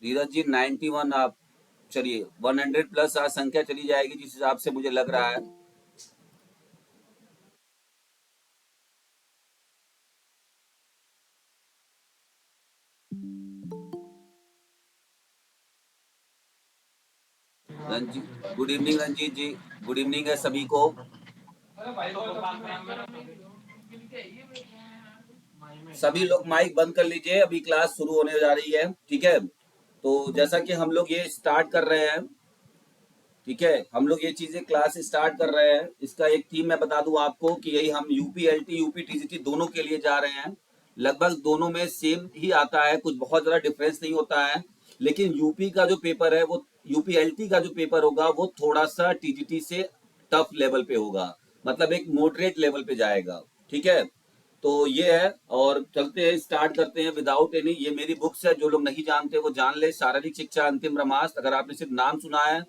धीरज जी 91 आप चलिए 100 प्लस आज संख्या चली जाएगी जिस हिसाब से मुझे लग रहा है। रंजीत गुड इवनिंग रंजीत जी। गुड इवनिंग है सभी को। सभी लोग माइक बंद कर लीजिए, अभी क्लास शुरू होने जा रही है। ठीक है, तो जैसा कि हम लोग ये स्टार्ट कर रहे हैं, ठीक है, हम लोग ये चीजें क्लास स्टार्ट कर रहे हैं। इसका एक थीम मैं बता दूं आपको कि यही हम यूपीएलटी यूपीटीजीटी दोनों के लिए जा रहे हैं। लगभग दोनों में सेम ही आता है, कुछ बहुत ज्यादा डिफरेंस नहीं होता है। लेकिन यूपी का जो पेपर है वो यूपीएलटी का जो पेपर होगा वो थोड़ा सा टीजीटी से टफ लेवल पे होगा, मतलब एक मॉडरेट लेवल पे जाएगा। ठीक है, तो ये है और चलते हैं, स्टार्ट करते हैं विदाउट एनी। ये मेरी बुक्स है, जो लोग नहीं जानते वो जान ले। शारीरिक शिक्षा अंतिम ब्रह्मास्त्र, अगर आपने सिर्फ नाम सुना है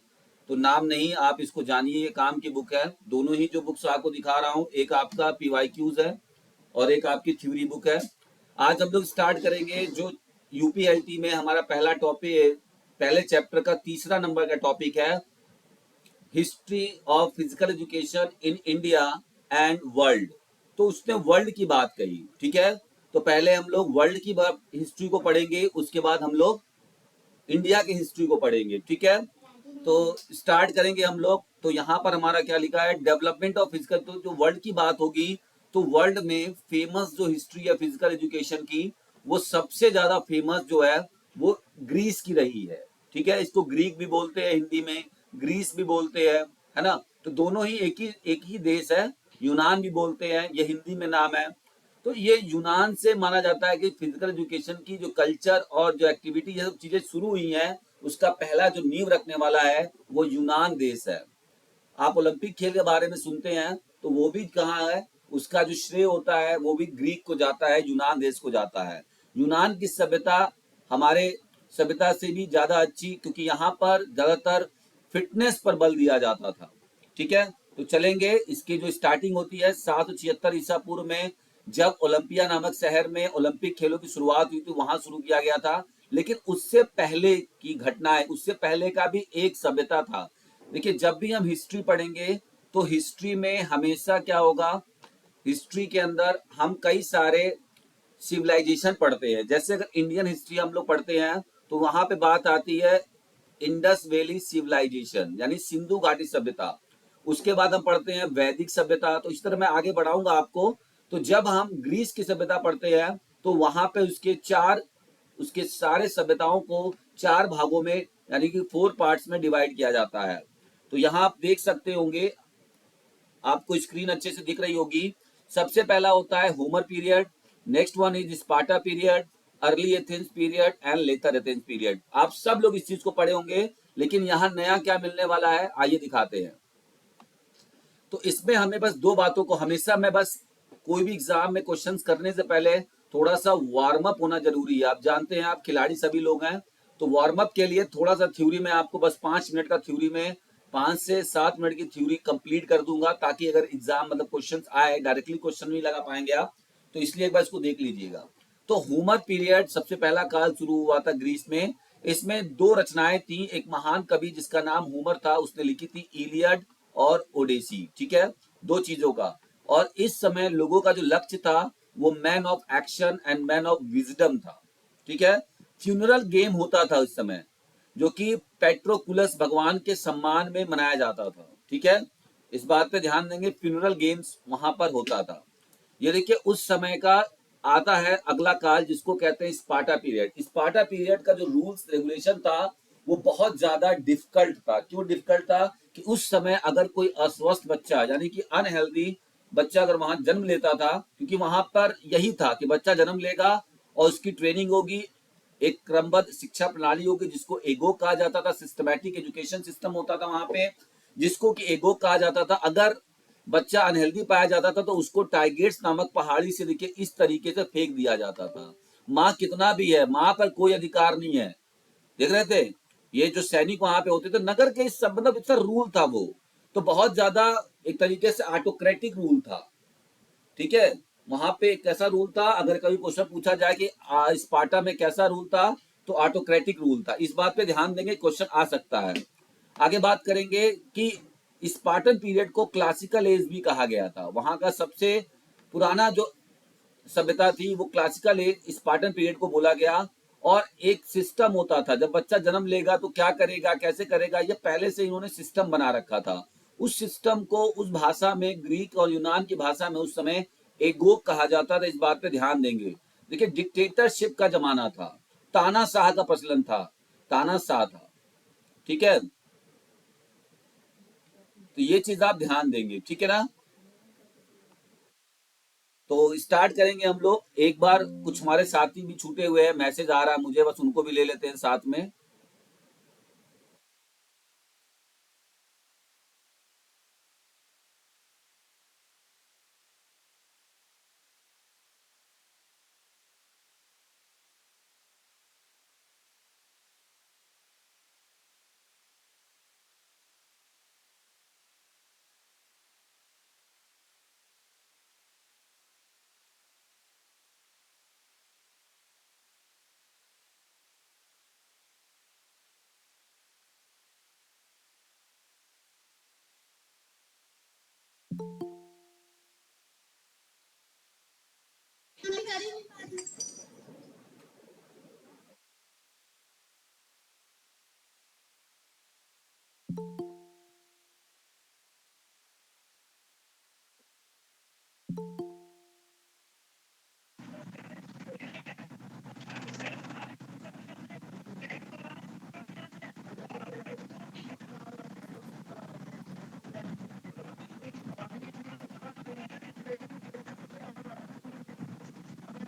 तो नाम नहीं, आप इसको जानिए, ये काम की बुक है। दोनों ही जो बुक्स आपको दिखा रहा हूँ, एक आपका पीवाईक्यूज है और एक आपकी थ्योरी बुक है। आज हम लोग स्टार्ट करेंगे जो यूपीएलटी में हमारा पहला टॉपिक, पहले चैप्टर का तीसरा नंबर का टॉपिक है, history of physical education in India and world. तो उसने वर्ल्ड की बात कही। ठीक है, तो पहले हम लोग वर्ल्ड की बात हिस्ट्री को पढ़ेंगे, उसके बाद हम लोग इंडिया की हिस्ट्री को पढ़ेंगे। ठीक है, तो स्टार्ट करेंगे हम लोग। तो यहाँ पर हमारा क्या लिखा है, डेवलपमेंट ऑफ फिजिकल। तो जो वर्ल्ड की बात होगी तो वर्ल्ड में फेमस जो हिस्ट्री है फिजिकल एजुकेशन की, वो सबसे ज्यादा फेमस जो है वो ग्रीस की रही है। ठीक है, इसको ग्रीक भी बोलते हैं हिंदी में, ग्रीस भी बोलते हैं, है ना। तो दोनों ही एक ही देश है। यूनान भी बोलते हैं, ये हिंदी में नाम है। तो ये यूनान से माना जाता है कि फिजिकल एजुकेशन की जो कल्चर और जो एक्टिविटी ये सब चीजें शुरू हुई हैं, उसका पहला जो नींव रखने वाला है वो यूनान देश है। आप ओलंपिक खेल के बारे में सुनते हैं तो वो भी कहाँ है, उसका जो श्रेय होता है वो भी ग्रीक को जाता है, यूनान देश को जाता है। यूनान की सभ्यता हमारे सभ्यता से भी ज्यादा अच्छी, क्योंकि यहाँ पर ज्यादातर फिटनेस पर बल दिया जाता था। ठीक है, तो चलेंगे। इसकी जो स्टार्टिंग होती है 776 ईसा पूर्व में, जब ओलंपिया नामक शहर में ओलंपिक खेलों की शुरुआत हुई थी, वहां शुरू किया गया था। लेकिन उससे पहले की घटना है, उससे पहले का भी एक सभ्यता था। देखिए, जब भी हम हिस्ट्री पढ़ेंगे तो हिस्ट्री में हमेशा क्या होगा, हिस्ट्री के अंदर हम कई सारे सिविलाइजेशन पढ़ते हैं। जैसे अगर इंडियन हिस्ट्री हम लोग पढ़ते हैं तो वहां पे बात आती है इंडस वैली सिविलाइजेशन, यानी सिंधु घाटी सभ्यता। उसके बाद हम पढ़ते हैं वैदिक सभ्यता। तो इस तरह मैं आगे बढ़ाऊंगा आपको। तो जब हम ग्रीस की सभ्यता पढ़ते हैं तो वहां पे उसके सारे सभ्यताओं को चार भागों में, यानी कि 4 पार्ट्स में डिवाइड किया जाता है। तो यहाँ आप देख सकते होंगे, आपको स्क्रीन अच्छे से दिख रही होगी। सबसे पहला होता है Homer period, next one is Sparta period, early Athens period and later Athens period. आप सब लोग इस चीज को पढ़े होंगे, लेकिन यहाँ नया क्या मिलने वाला है आइए दिखाते हैं। तो इसमें हमें बस दो बातों को हमेशा, मैं बस कोई भी एग्जाम में क्वेश्चंस करने से पहले थोड़ा सा वार्म अप होना जरूरी है। आप जानते हैं, आप खिलाड़ी सभी लोग हैं, तो वार्म अप के लिए थोड़ा सा थ्योरी में आपको बस 5 मिनट का थ्योरी में 5 से 7 मिनट की थ्योरी कंप्लीट कर दूंगा, ताकि अगर एग्जाम मतलब क्वेश्चन आए, डायरेक्टली क्वेश्चन नहीं लगा पाएंगे आप, तो इसलिए एक बार इसको देख लीजिएगा। तो होमर पीरियड सबसे पहला काल शुरू हुआ था ग्रीस में। इसमें दो रचनाएं थी। एक महान कवि जिसका नाम होमर था, उसने लिखी थी इलियड और ओडेसी। ठीक है, दो चीजों का। और इस समय लोगों का जो लक्ष्य था वो man of action and man of wisdom था। ठीक है, फ्यूनरल गेम होता था उस समय, जो कि पेट्रोकुलस भगवान के सम्मान में मनाया जाता था। ठीक है, इस बात पे ध्यान देंगे, फ्यूनरल गेम्स वहां पर होता था। ये देखिए, उस समय का आता है अगला काल जिसको कहते हैं स्पार्टा पीरियड। स्पार्टा पीरियड का जो रूल्स रेगुलेशन था वो बहुत ज्यादा डिफिकल्ट था। क्यों डिफिकल्ट था कि उस समय अगर कोई अस्वस्थ बच्चा, यानी कि अनहेल्दी बच्चा अगर वहां जन्म लेता था, क्योंकि वहां पर यही था कि बच्चा जन्म लेगा और उसकी ट्रेनिंग होगी, एक क्रमबद्ध शिक्षा प्रणाली होगी जिसको एगो कहा जाता था, सिस्टमैटिक एजुकेशन सिस्टम होता था वहां पे, जिसको कि एगो कहा जाता था। अगर बच्चा अनहेल्दी पाया जाता था तो उसको टाइगेट्स नामक पहाड़ी से देखिए इस तरीके से फेंक दिया जाता था। माँ कितना भी है, माँ पर कोई अधिकार नहीं है। देख रहे थे, ये जो सैनिक वहां पे होते थे नगर के, इस मतलब इतना रूल था वो, तो बहुत ज्यादा एक तरीके से ऑटोक्रेटिक रूल था। ठीक है, वहां पे कैसा रूल था, अगर कभी क्वेश्चन पूछा जाए कि स्पार्टा में कैसा रूल था, तो ऑटोक्रेटिक रूल था। इस बात पे ध्यान देंगे, क्वेश्चन आ सकता है। आगे बात करेंगे कि स्पार्टन पीरियड को क्लासिकल एज भी कहा गया था। वहां का सबसे पुराना जो सभ्यता थी वो क्लासिकल एज स्पार्टन पीरियड को बोला गया। और एक सिस्टम होता था, जब बच्चा जन्म लेगा तो क्या करेगा, कैसे करेगा, ये पहले से इन्होंने सिस्टम बना रखा था। उस सिस्टम को उस भाषा में, ग्रीक और यूनान की भाषा में उस समय एगोग कहा जाता था। इस बात पे ध्यान देंगे। देखिए, डिक्टेटरशिप का जमाना था, तानाशाह का प्रचलन था, तानाशाह था, ठीक है। तो ये चीज आप ध्यान देंगे, ठीक है ना। तो स्टार्ट करेंगे हम लोग। एक बार कुछ हमारे साथी भी छूटे हुए हैं, मैसेज आ रहा है मुझे, बस उनको भी ले लेते हैं साथ में।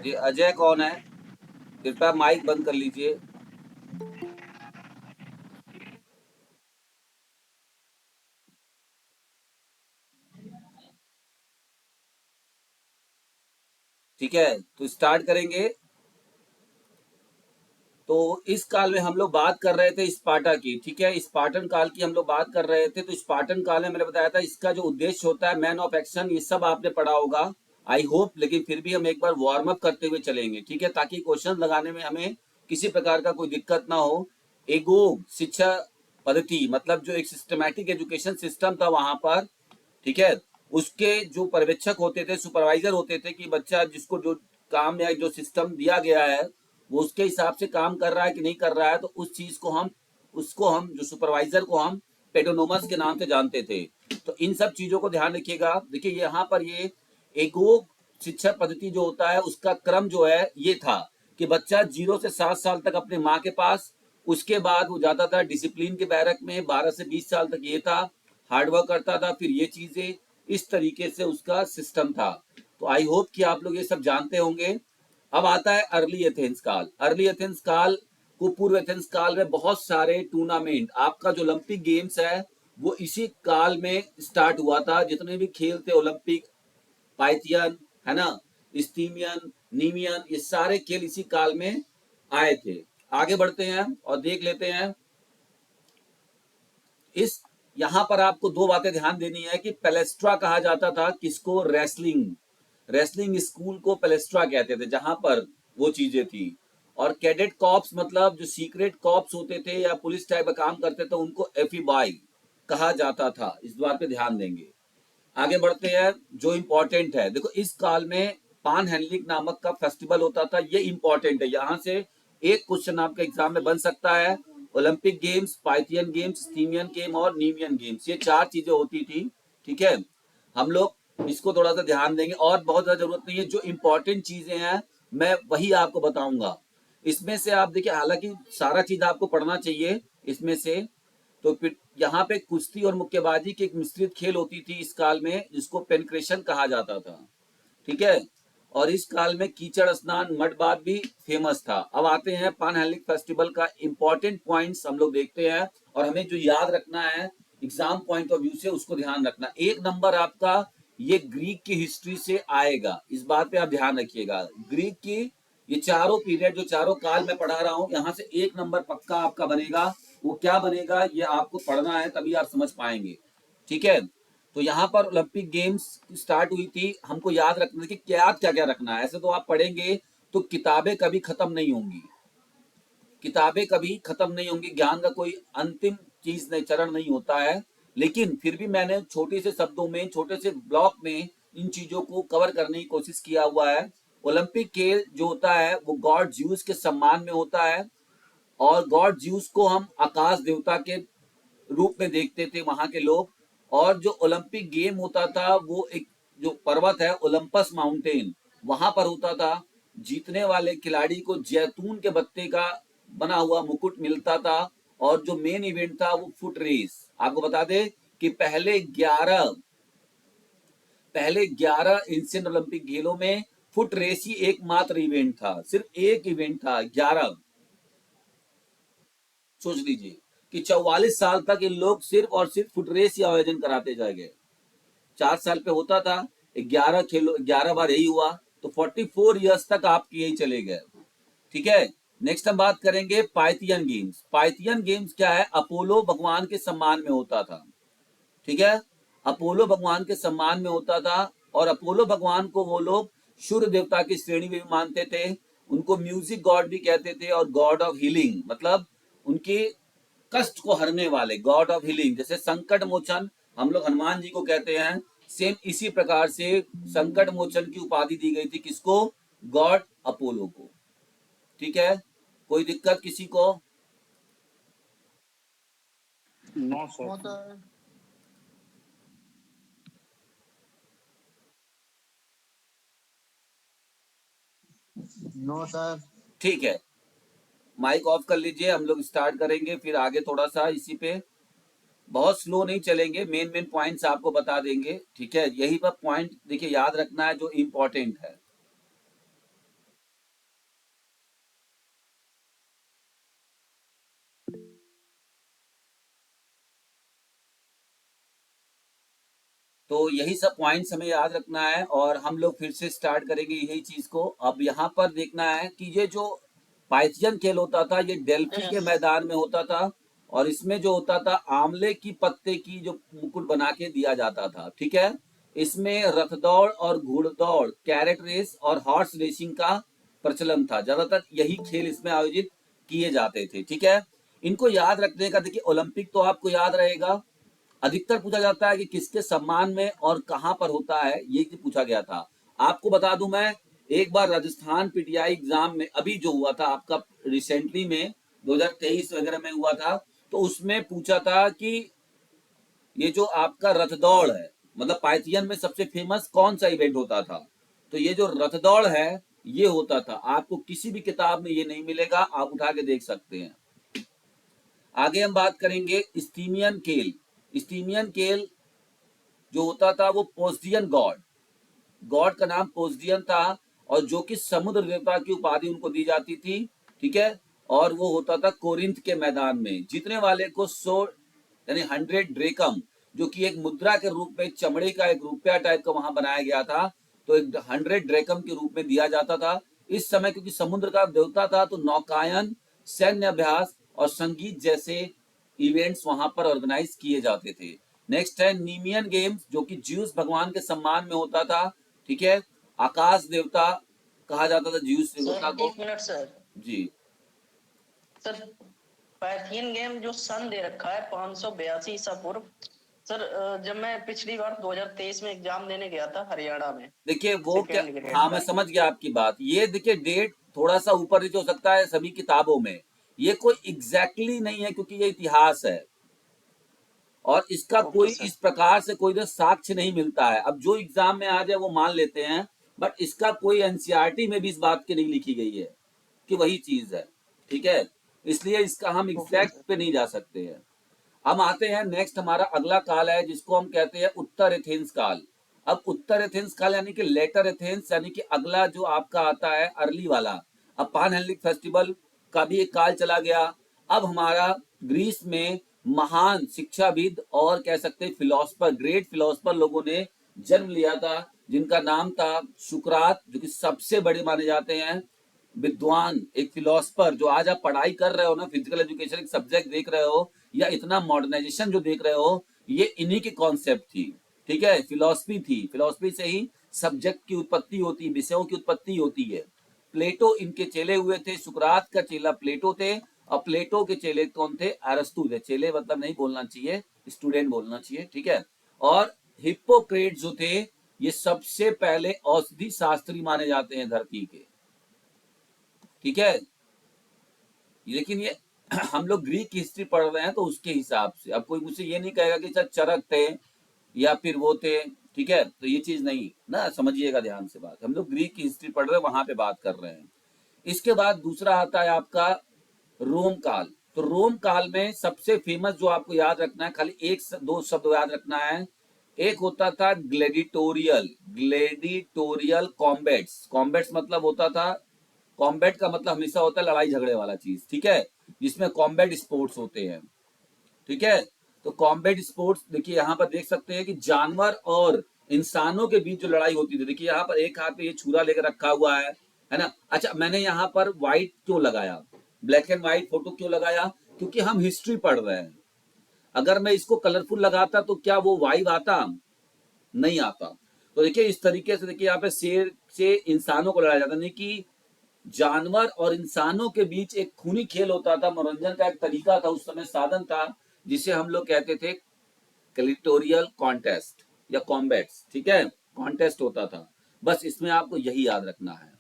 ये अजय कौन है? कृपया माइक बंद कर लीजिए। ठीक है, तो स्टार्ट करेंगे। तो इस काल में हम लोग बात कर रहे थे स्पार्टा की, ठीक है, स्पार्टन काल की हम लोग बात कर रहे थे। तो स्पार्टन काल में मैंने बताया था इसका जो उद्देश्य होता है, मैन ऑफ एक्शन, ये सब आपने पढ़ा होगा आई होप। लेकिन फिर भी हम एक बार वार्म अप करते हुए चलेंगे, ठीक है, ताकि क्वेश्चन लगाने में हमें किसी प्रकार का कोई दिक्कत ना हो। एगो शिक्षा पद्धति मतलब जो एक सिस्टमैटिक एजुकेशन सिस्टम था वहां पर, ठीक है, उसके जो पर्यवेक्षक होते थे, सुपरवाइजर होते थे, कि बच्चा जिसको जो काम या जो सिस्टम दिया गया है वो उसके हिसाब से काम कर रहा है कि नहीं कर रहा है, तो उस चीज को हम, उसको हम जो सुपरवाइजर को हम पेडोनोमस के नाम से जानते थे। तो इन सब चीजों को ध्यान रखिएगा। देखिए यहाँ पर ये एगो शिक्षा पद्धति जो होता है उसका क्रम जो है ये था कि बच्चा 0 से 7 साल तक अपने माँ के पास, उसके बाद वो जाता था डिसिप्लिन के बैरक में, 12 से 20 साल तक ये था, हार्डवर्क करता था, फिर ये चीजें, इस तरीके से उसका सिस्टम था। तो आई होप कि आप लोग ये सब जानते होंगे। अब आता है अर्ली एथेंस काल। अर्ली एथेंस काल को, पूर्व एथेंस काल में बहुत सारे टूर्नामेंट, आपका जो ओलंपिक गेम्स है वो इसी काल में स्टार्ट हुआ था। जितने भी खेल थे ओलंपिक, पाइथियन, है ना, स्टीमियन, नीमियन, ये सारे खेल इसी काल में आए थे। आगे बढ़ते हैं और देख लेते हैं। इस यहां पर आपको दो बातें ध्यान देनी है कि पेलेस्ट्रा कहा जाता था किसको, रेसलिंग, रेसलिंग स्कूल को पेलेस्ट्रा कहते थे, जहां पर वो चीजें थी। और कैडेट कॉप्स मतलब जो सीक्रेट कॉप्स होते थे या पुलिस टाइप का काम करते थे उनको एफीबाई कहा जाता था। इस बात पे ध्यान देंगे। आगे बढ़ते हैं। जो इंपॉर्टेंट है, देखो इस काल में पान हैंडलिंग नामक का फेस्टिवल होता था, ये इंपॉर्टेंट है। यहाँ से एक क्वेश्चन आपके एग्जाम में बन सकता है। Olympic games, Pythian games, Isthmian game और नीमियन गेम्स, ये चार चीजें होती थी, ठीक है। हम लोग इसको थोड़ा सा ध्यान देंगे और बहुत ज्यादा जरूरत नहीं है। जो इंपॉर्टेंट चीजें हैं मैं वही आपको बताऊंगा। इसमें से आप देखिए, हालांकि सारा चीज आपको पढ़ना चाहिए इसमें से। तो फिर यहाँ पे कुश्ती और मुक्केबाजी की एक मिश्रित खेल होती थी इस काल में, जिसको पेनक्रेशन कहा जाता था, ठीक है। और इस काल में कीचड़ स्नान, मड बाथ भी फेमस था। अब आते हैं पान हैंडलिंग फेस्टिवल का इंपॉर्टेंट पॉइंट्स हम लोग देखते हैं। और हमें जो याद रखना है एग्जाम पॉइंट ऑफ व्यू से, उसको ध्यान रखना। एक नंबर आपका ये ग्रीक की हिस्ट्री से आएगा, इस बात पे आप ध्यान रखिएगा। ग्रीक की ये चारों पीरियड, जो चारों काल में पढ़ा रहा हूं, यहाँ से एक नंबर पक्का आपका बनेगा। वो क्या बनेगा ये आपको पढ़ना है, तभी आप समझ पाएंगे, ठीक है। तो यहाँ पर ओलंपिक गेम्स स्टार्ट हुई थी। हमको याद रखना है कि क्या क्या क्या रखना है। ऐसे तो आप पढ़ेंगे तो किताबें कभी खत्म नहीं होंगी। किताबें कभी खत्म नहीं होंगी, ज्ञान का कोई अंतिम चीज नहीं, चरण नहीं होता है, लेकिन फिर भी मैंने छोटे से शब्दों में, छोटे से ब्लॉक में इन चीजों को कवर करने की कोशिश किया हुआ है। ओलंपिक खेल जो होता है वो गॉड ज्यूस के सम्मान में होता है, और गॉड ज्यूस को हम आकाश देवता के रूप में देखते थे वहां के लोग। और जो ओलंपिक गेम होता था वो एक जो पर्वत है ओलंपस माउंटेन, वहां पर होता था। जीतने वाले खिलाड़ी को जैतून के पत्ते का बना हुआ मुकुट मिलता था। और जो मेन इवेंट था वो फुट रेस। आपको बता दे कि पहले 11 एशियन ओलंपिक खेलों में फुट रेस ही एकमात्र इवेंट था, सिर्फ एक इवेंट था 11। सोच लीजिए कि 44 साल तक ये लोग सिर्फ और सिर्फ फुट रेस ही आयोजन कराते जाए गए। 4 साल पे होता था, 11 खेलो, 11 बार यही हुआ, तो 44 ईयर्स तक आप यही चले गए। ठीक है, नेक्स्ट हम बात करेंगे पाइथियन गेम्स। पाइथियन गेम्स क्या है? अपोलो भगवान के सम्मान में होता था। ठीक है, अपोलो भगवान के सम्मान में होता था। और अपोलो भगवान को वो लोग सूर्य देवता की श्रेणी में भी मानते थे। उनको म्यूजिक गॉड भी कहते थे, और गॉड ऑफ हीलिंग, मतलब उनके कष्ट को हरने वाले, गॉड ऑफ हीलिंग। जैसे संकट मोचन हम लोग हनुमान जी को कहते हैं, सेम इसी प्रकार से संकट मोचन की उपाधि दी गई थी किसको? गॉड अपोलो को। ठीक है, कोई दिक्कत किसी को? No sir. No sir. ठीक है, माइक ऑफ कर लीजिए, हम लोग स्टार्ट करेंगे, फिर आगे थोड़ा सा इसी पे बहुत स्लो नहीं चलेंगे, मेन मेन पॉइंट्स आपको बता देंगे। ठीक है, यही पर पॉइंट देखिए याद रखना है जो इम्पोर्टेंट है। तो यही सब पॉइंट्स हमें याद रखना है, और हम लोग फिर से स्टार्ट करेंगे यही चीज को। अब यहाँ पर देखना है कि ये जो पाइथियन खेल होता था ये डेल्फी के मैदान में होता था, और इसमें जो होता था आंवले की पत्ते की जो मुकुट बना के दिया जाता था। ठीक है, इसमें रथ दौड़ और घुड़दौड़, कैरेट रेस और हॉर्स रेसिंग का प्रचलन था। ज्यादातर यही खेल इसमें आयोजित किए जाते थे। ठीक है, इनको याद रखने का, देखिए ओलंपिक तो आपको याद रहेगा, अधिकतर पूछा जाता है कि किसके सम्मान में और कहां पर होता है, ये पूछा गया था। आपको बता दूं मैं, एक बार राजस्थान पीटीआई एग्जाम में अभी जो हुआ था आपका रिसेंटली में 2023 वगैरह में हुआ था, तो उसमें पूछा था कि ये जो आपका रथ दौड़ है, मतलब पाइथियन में सबसे फेमस कौन सा इवेंट होता था? तो ये जो रथ दौड़ है ये होता था। आपको किसी भी किताब में ये नहीं मिलेगा, आप उठा के देख सकते हैं। आगे हम बात करेंगे स्टीमियन खेल। स्टीमियन खेल जो होता था वो पोस्डियन गॉड, गॉड का नाम पोस्डियन था, और जो कि समुद्र देवता की उपाधि उनको दी जाती थी। ठीक है, और वो होता था कोरिंथ के मैदान में। जीतने वाले को 100 यानी 100 ड्रेकम, जो कि एक मुद्रा के रूप में चमड़े का एक रुपया टाइप का वहां बनाया गया था, तो एक 100 ड्रेकम के रूप में दिया जाता था। इस समय क्योंकि समुद्र का देवता था, तो नौकायन, सैन्य अभ्यास और संगीत जैसे इवेंट्स वहां पर ऑर्गेनाइज किए जाते थे। नेक्स्ट है नीमियन गेम्स, जो कि ज्यूस भगवान के सम्मान में होता था। ठीक है, आकाश देवता कहा जाता था ज्यूस देवता को। एक मिनट सर। जी सर, पाइथियन गेम जो सन दे रखा है 582 ईसा पूर्व। सर, जब मैं पिछली बार 2023 में एग्जाम देने गया था हरियाणा में, देखिए वो क्या, सेकेंड ग्रेड हाँ मैं का। समझ गया आपकी बात। ये देखिए डेट थोड़ा सा ऊपर नीचे हो सकता है सभी किताबों में, ये कोई एग्जैक्टली नहीं है क्योंकि ये इतिहास है, और इसका ओके कोई सर। इस प्रकार से कोई साक्ष्य नहीं मिलता है। अब जो एग्जाम में आ जाए वो मान लेते हैं, बट इसका कोई एनसीईआरटी में भी इस बात की नहीं लिखी गई है कि वही चीज है। ठीक है, इसलिए इसका हम ओके एग्जैक्ट सर। पे नहीं जा सकते हैं। हम आते हैं नेक्स्ट, हमारा अगला काल है जिसको हम कहते हैं उत्तर एथेंस काल। अब उत्तर एथेंस काल यानी कि लेटर एथेंस, यानी कि अगला जो आपका आता है अर्ली वाला। अब पान हेलेनिक फेस्टिवल का भी एक काल चला गया। अब हमारा ग्रीस में महान शिक्षाविद और कह सकते हैं फिलोसफर, ग्रेट फिलोसफर लोगों ने जन्म लिया था, जिनका नाम था सुकरात, जो कि सबसे बड़े माने जाते हैं विद्वान, एक फिलोसफर। जो आज आप पढ़ाई कर रहे हो ना, फिजिकल एजुकेशन एक सब्जेक्ट देख रहे हो, या इतना मॉडर्नाइजेशन जो देख रहे हो, ये इन्हीं की कॉन्सेप्ट थी। ठीक है, फिलोसफी थी, फिलोसफी से ही सब्जेक्ट की उत्पत्ति होती है, विषयों की उत्पत्ति होती है। प्लेटो इनके चेले हुए थे, सुकरात का चेला प्लेटो थे, और प्लेटो के चेले कौन थे? अरस्तु थे। चेले मतलब नहीं बोलना चाहिए, स्टूडेंट बोलना चाहिए, ठीक है। और हिप्पोक्रेट जो थे, ये सबसे पहले औषधि शास्त्री माने जाते हैं धरती के, ठीक है। लेकिन ये हम लोग ग्रीक की हिस्ट्री पढ़ रहे हैं तो उसके हिसाब से, अब कोई मुझसे ये नहीं कहेगा कि सर चरक थे या फिर वो थे, ठीक है। तो ये चीज नहीं ना, समझिएगा ध्यान से बात, हम लोग ग्रीक की हिस्ट्री पढ़ रहे हैं, वहां पे बात कर रहे हैं। इसके बाद दूसरा आता है आपका रोम काल। तो रोम काल में सबसे फेमस जो आपको याद रखना है, खाली एक दो शब्द याद रखना है। एक होता था ग्लेडिटोरियल, ग्लेडिटोरियल कॉम्बैट्स। कॉम्बैट्स मतलब होता था, कॉम्बैट का मतलब हमेशा होता है लड़ाई झगड़े वाला चीज, ठीक है, जिसमें कॉम्बैट स्पोर्ट्स होते हैं, ठीक है। तो कॉम्बैट स्पोर्ट्स देखिए यहाँ पर देख सकते हैं कि जानवर और इंसानों के बीच जो लड़ाई होती थी, देखिए यहाँ पर एक हाथ पे ये छुरा लेकर रखा हुआ है ना। अच्छा, मैंने यहाँ पर व्हाइट क्यों लगाया, ब्लैक एंड व्हाइट फोटो क्यों लगाया? क्योंकि हम हिस्ट्री पढ़ रहे हैं। अगर मैं इसको कलरफुल लगाता तो क्या वो वाइब आता? नहीं आता। तो देखिए इस तरीके से, देखिए यहाँ पे शेर से इंसानों को लड़ाया जाता, नहीं कि जानवर और इंसानों के बीच एक खूनी खेल होता था, मनोरंजन का एक तरीका था, उस समय साधन था, जिसे हम लोग कहते थे क्लिटोरियल कॉन्टेस्ट या कॉम्बैट्स, ठीक है, कॉन्टेस्ट होता था। बस इसमें आपको यही याद रखना है,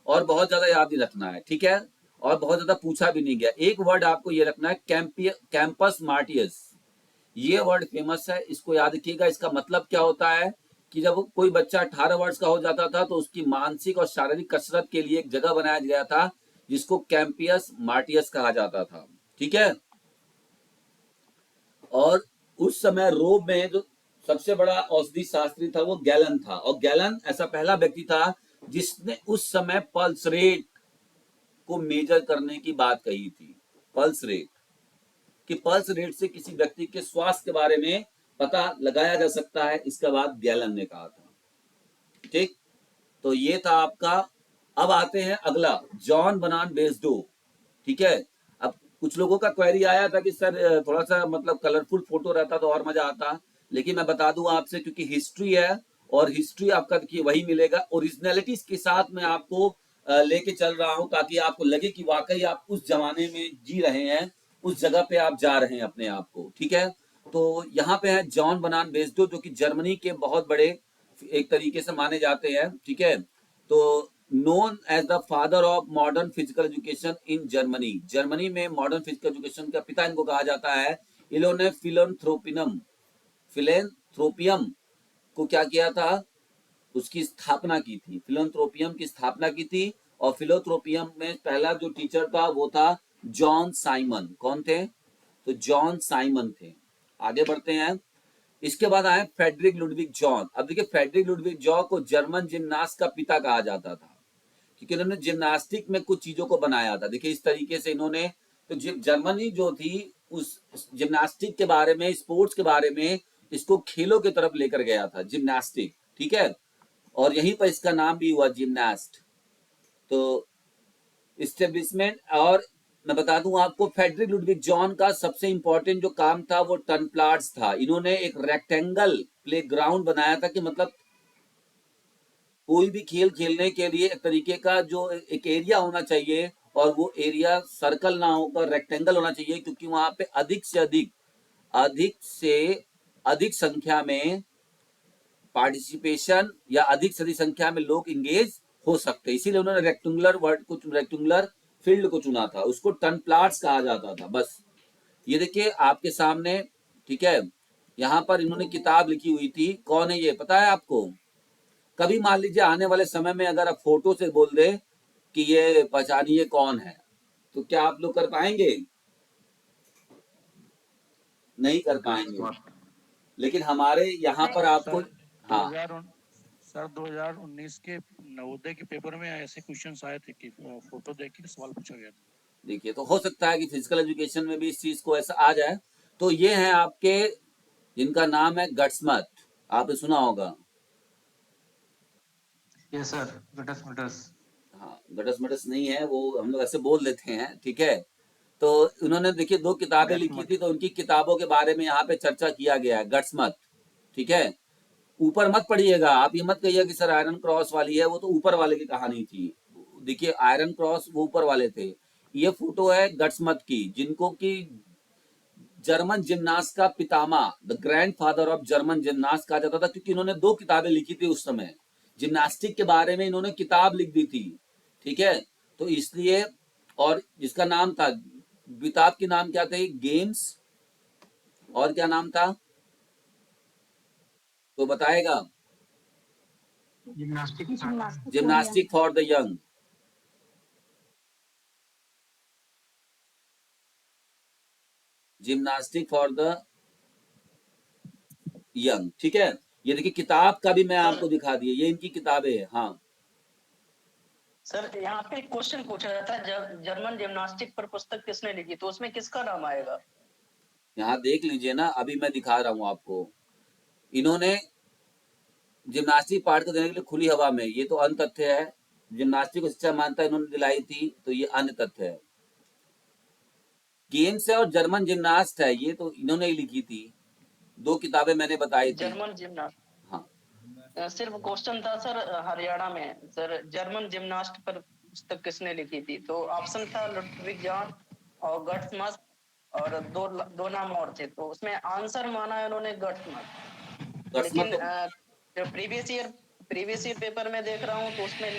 और बहुत ज्यादा याद नहीं रखना है, ठीक है, और बहुत ज्यादा पूछा भी नहीं गया। एक वर्ड आपको ये रखना है, कैंपस मार्टियस। ये वर्ड फेमस है, इसको याद रखिएगा। इसका मतलब क्या होता है कि जब कोई बच्चा 18 वर्ष का हो जाता था तो उसकी मानसिक और शारीरिक कसरत के लिए एक जगह बनाया गया था, जिसको कैंपियस मार्टियस कहा जाता था, ठीक है। और उस समय रोम में जो सबसे बड़ा औषधि शास्त्री था वो गैलन था, और गैलन ऐसा पहला व्यक्ति था जिसने उस समय पल्स रेट को मेजर करने की बात कही थी। पल्स रेट, कि पल्स रेट से किसी व्यक्ति के स्वास्थ्य के बारे में पता लगाया जा सकता है, इसका बात गैलन ने कहा था, ठीक। तो ये था आपका। अब आते हैं अगला, जॉन बनान बेस्डो, ठीक है। अब कुछ लोगों का क्वेरी आया था कि सर थोड़ा सा मतलब कलरफुल फोटो रहता तो और मजा आता, लेकिन मैं बता दूं आपसे, क्योंकि हिस्ट्री है, और हिस्ट्री आपका देखिए वही मिलेगा, ओरिजिनलिटीज के साथ मैं आपको लेके चल रहा हूं, ताकि आपको लगे कि वाकई आप उस जमाने में जी रहे हैं, उस जगह पे आप जा रहे हैं अपने आप को, ठीक है। तो यहाँ पे है जॉन बनान बेस्डो, जो कि जर्मनी के बहुत बड़े एक तरीके से माने जाते हैं, ठीक है। तो known as the father of modern physical education in Germany, Germany में मॉडर्न फिजिकल एजुकेशन का पिता इनको कहा जाता है। इन्होंने फिलेंथ्रोपियम को क्या किया था, उसकी स्थापना की थी, फिलोंथ्रोपियम की स्थापना की थी। और फिलोथ्रोपियम में पहला जो टीचर था वो था जॉन साइमन। कौन थे? तो जॉन साइमन थे। आगे बढ़ते हैं। इसके बाद आए फेडरिक लुडविग जॉन। अब देखिए फेडरिक लुडविग जॉन को जर्मन जिम्नास्ट का पिता कहा जाता था, क्योंकि इन्होंने जिम्नास्टिक में कुछ चीजों को बनाया था। देखिए इस तरीके से इन्होंने, तो जर्मनी जो थी उस जिम्नास्टिक के बारे में, स्पोर्ट्स के बारे में, इसको खेलों की तरफ लेकर गया था, जिम्नास्टिक, ठीक है। और यहीं पर इसका नाम भी हुआ जिम्नास्ट। तो इस्टेब्लिशमेंट, और मैं बता दूं आपको, फेडरिक लुडविग जॉन का सबसे इंपॉर्टेंट जो काम था वो टर्नप्लाट्स था। इन्होंने एक रेक्टेंगल प्लेग्राउंड बनाया था, कि मतलब कोई भी खेल खेलने के लिए एक तरीके का जो एक एरिया होना चाहिए, और वो एरिया सर्कल ना होकर रेक्टेंगल होना चाहिए, क्योंकि वहां पे अधिक से अधिक संख्या में पार्टिसिपेशन या अधिक से अधिक संख्या में लोग इंगेज हो सकते हैं। इसीलिए उन्होंने रेक्टेंगुलर फील्ड को चुना था, उसको टर्न प्लाट्स कहा जाता था। बस ये देखिए आपके सामने, ठीक है। यहाँ पर इन्होंने किताब लिखी हुई थी, कौन है ये पता है आपको? कभी मान लीजिए आने वाले समय में अगर आप फोटो से बोल दे कि ये पहचानिए कौन है, तो क्या आप लोग कर पाएंगे? नहीं कर पाएंगे। लेकिन हमारे यहाँ पर आपको, हाँ 2019 के नवोदय के पेपर में ऐसे क्वेश्चंस आए थे कि फोटो देख के सवाल पूछा गया था। देखिए, तो हो सकता है कि फिजिकल एजुकेशन में भी इस चीज को ऐसा आ जाए। तो ये हैं आपके, जिनका नाम है गट्समथ, आपने सुना होगा। यस सर, गटस हाँ, गटस मटस नहीं है वो, हम लोग ऐसे बोल देते हैं, ठीक है। तो उन्होंने देखिए 2 किताबें लिखी थी, तो उनकी किताबों के बारे में यहाँ पे चर्चा किया गया है, गट्समथ, ठीक है। ऊपर मत पढ़िएगा, आप ये मत कहिए कि सर आयरन क्रॉस वाली है, वो तो ऊपर वाले की कहानी थी। देखिए आयरन क्रॉस वो ऊपर वाले थे। ये फोटो है गट्समथ की, जिनको कि जर्मन जिमनास्ट का पितामह, the grandfather of German gymnast कहा जाता था, क्योंकि इन्होंने 2 किताबें लिखी थी उस समय, जिमनास्टिक के बारे में इन्होंने किताब लिख दी थी, ठीक है, तो इसलिए। और जिसका नाम था, किताब के नाम क्या थे, गेम्स, और क्या नाम था तो बताएगा, gymnastic for the young, gymnastic for the young, ठीक है। ये देखिए किताब का भी मैं सर आपको दिखा दिया, ये इनकी किताबें हैं। हाँ सर यहाँ पे क्वेश्चन पूछा जाता है, जर्मन जिम्नास्टिक पर पुस्तक किसने लिखी, तो उसमें किसका नाम आएगा? यहाँ देख लीजिए ना, अभी मैं दिखा रहा हूँ आपको। इन्होंने जिम्नास्टिक पार्ट को देने के लिए खुली हवा में, ये तो अन्य तथ्य है। जिम्नास्टिक को शिक्षा मान्यता इन्होंने दिलाई थी, तो ये अन्य तथ्य है। गेम्स है और जर्मन जिम्नास्ट है, ये तो इन्होंने ही लिखी थी, 2 किताबें मैंने बताई थी। जर्मन जिम्नास्ट, हाँ सिर्फ क्वेश्चन था सर, हरियाणा में सर जर्मन जिम्नास्ट पर पुस्तक किसने लिखी थी, तो ऑप्शन था लुडविग जॉन और गट्समथ, और दो नाम और थे, तो उसमें आंसर माना है उन्होंने गट्समथ। लेकिन गट्समथ। जो प्रीवियस ईयर पेपर में देख रहा हूँ तो उसमें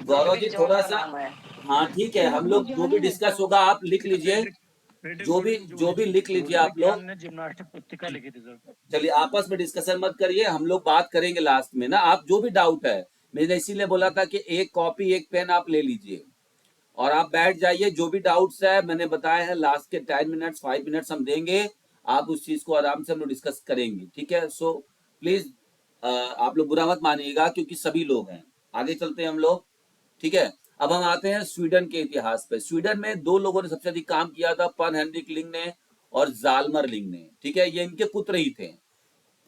गौरव जी लुडविग जॉन थोड़ा का सा, नाम है। हाँ ठीक है, हम लोग जो भी डिस्कस होगा आप लिख लीजिए, जो भी लिख लीजिए आप लोग। ने जिम्नास्टिक पुस्तिका लिखी थी सर। चलिए आपस में डिस्कशन मत करिए, हम लोग बात करेंगे लास्ट में ना। आप जो भी डाउट है, मैंने इसीलिए बोला था कि एक कॉपी एक पेन आप ले लीजिए और आप बैठ जाइए। जो भी डाउट्स है मैंने बताया है, लास्ट के 10 मिनट्स 5 मिनट्स हम देंगे, आप उस चीज को आराम से हम लोग डिस्कस करेंगे, ठीक है। सो प्लीज आप लोग बुरा मत मानिएगा, क्योंकि सभी लोग हैं। आगे चलते हैं हम लोग, ठीक है। अब हम आते हैं स्वीडन के इतिहास पे। स्वीडन में 2 लोगों ने सबसे अधिक काम किया था, पर हेनरिक लिंग ने और जालमर लिंग ने, ठीक है। ये इनके पुत्र ही थे,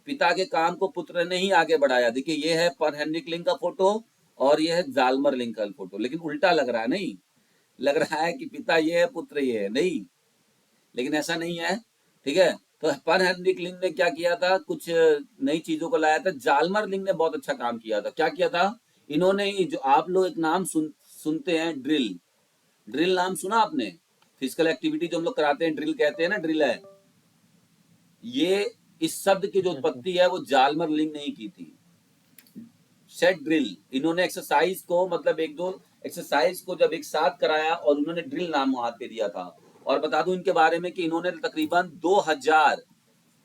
पिता के काम को पुत्र ने ही आगे बढ़ाया। देखिए ये है पर हेनरिक लिंग का फोटो और ये है जालमर लिंग का फोटो, लेकिन उल्टा लग रहा है, नहीं लग रहा है कि पिता ये है पुत्र ये है, नहीं, लेकिन ऐसा नहीं है, ठीक है। तो पर हेनरिक लिंग ने क्या किया था, कुछ नई चीजों को लाया था। जालमर लिंग ने बहुत अच्छा काम किया था। क्या किया था इन्होंने, जो आप लोग एक नाम सुनते हैं, ड्रिल, ड्रिल नाम सुना आपने, फिजिकल एक्टिविटी जो हम लोग कराते हैं, ड्रिल कहते हैं ना, ड्रिल है ये। इस शब्द की जो उत्पत्ति है वो जालमर लिंग ने ही की थी। सेट ड्रिल, इन्होंने एक्सरसाइज को, मतलब 1-2 एक्सरसाइज को जब एक साथ कराया और उन्होंने ड्रिल नाम वहां पे दिया था। और बता दूं इनके बारे में कि इन्होंने तकरीबन 2000,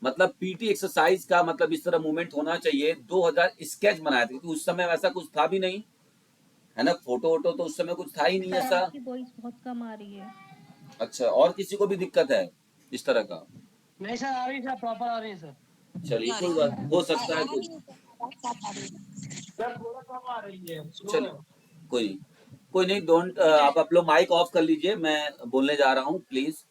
मतलब पीटी एक्सरसाइज का मतलब इस तरह मूवमेंट होना चाहिए, 2000 स्केच बनाए थे, क्योंकि उस समय वैसा कुछ था भी नहीं, है ना। फोटो वोटो तो उस समय कुछ था ही नहीं ऐसा। आपकी वॉइस बहुत कम आ रही है। अच्छा, और किसी को भी दिक्कत है इस तरह का? नहीं सर, आ रही सर, प्रॉपर आ रही है सर। चलिए कोई बात, हो सकता है कुछ, सर थोड़ा कम आ रही है, चलिए कोई नहीं, डोंट, आप लोग माइक ऑफ कर लीजिए, मैं बोलने जा रहा हूँ प्लीज।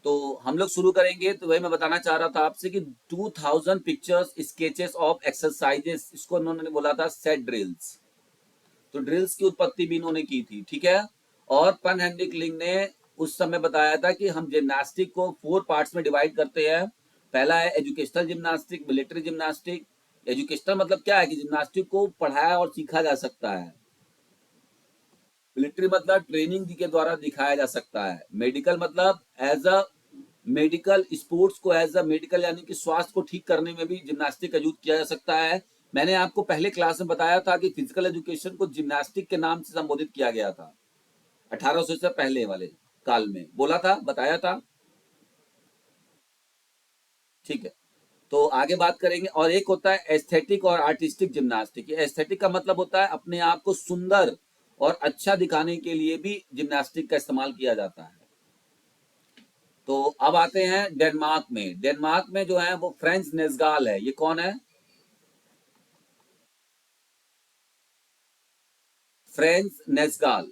तो हम लोग शुरू करेंगे। तो वही मैं बताना चाह रहा था आपसे कि 2000 पिक्चर्स स्केचेस ऑफ एक्सरसाइजेस, इसको इन्होंने बोला था सेट ड्रिल्स। तो ड्रिल्स की उत्पत्ति भी इन्होंने की थी, ठीक है। और पन हेनरिक लिंग ने उस समय बताया था कि हम जिम्नास्टिक को 4 पार्ट्स में डिवाइड करते हैं। पहला है educational gymnastic, military gymnastic. Educational मतलब क्या है कि जिम्नास्टिक को पढ़ाया और सीखा जा सकता है। मिलिट्री मतलब ट्रेनिंग के द्वारा दिखाया जा सकता है। मेडिकल मतलब एज अ मेडिकल, स्पोर्ट्स को एज अ मेडिकल यानी कि स्वास्थ्य को ठीक करने में भी जिम्नास्टिक का यूज किया जा सकता है। मैंने आपको पहले क्लास में बताया था कि फिजिकल एजुकेशन को जिम्नास्टिक के नाम से संबोधित किया गया था 1800 से पहले वाले काल में, बोला था, बताया था, ठीक है। तो आगे बात करेंगे। और एक होता है एस्थेटिक और आर्टिस्टिक जिम्नास्टिक। एस्थेटिक का मतलब होता है अपने आप को सुंदर और अच्छा दिखाने के लिए भी जिम्नास्टिक का इस्तेमाल किया जाता है। तो अब आते हैं डेनमार्क में। डेनमार्क में जो है वो फ्रेंच नेस्गाल है। ये कौन है? फ्रेंच नेस्गाल,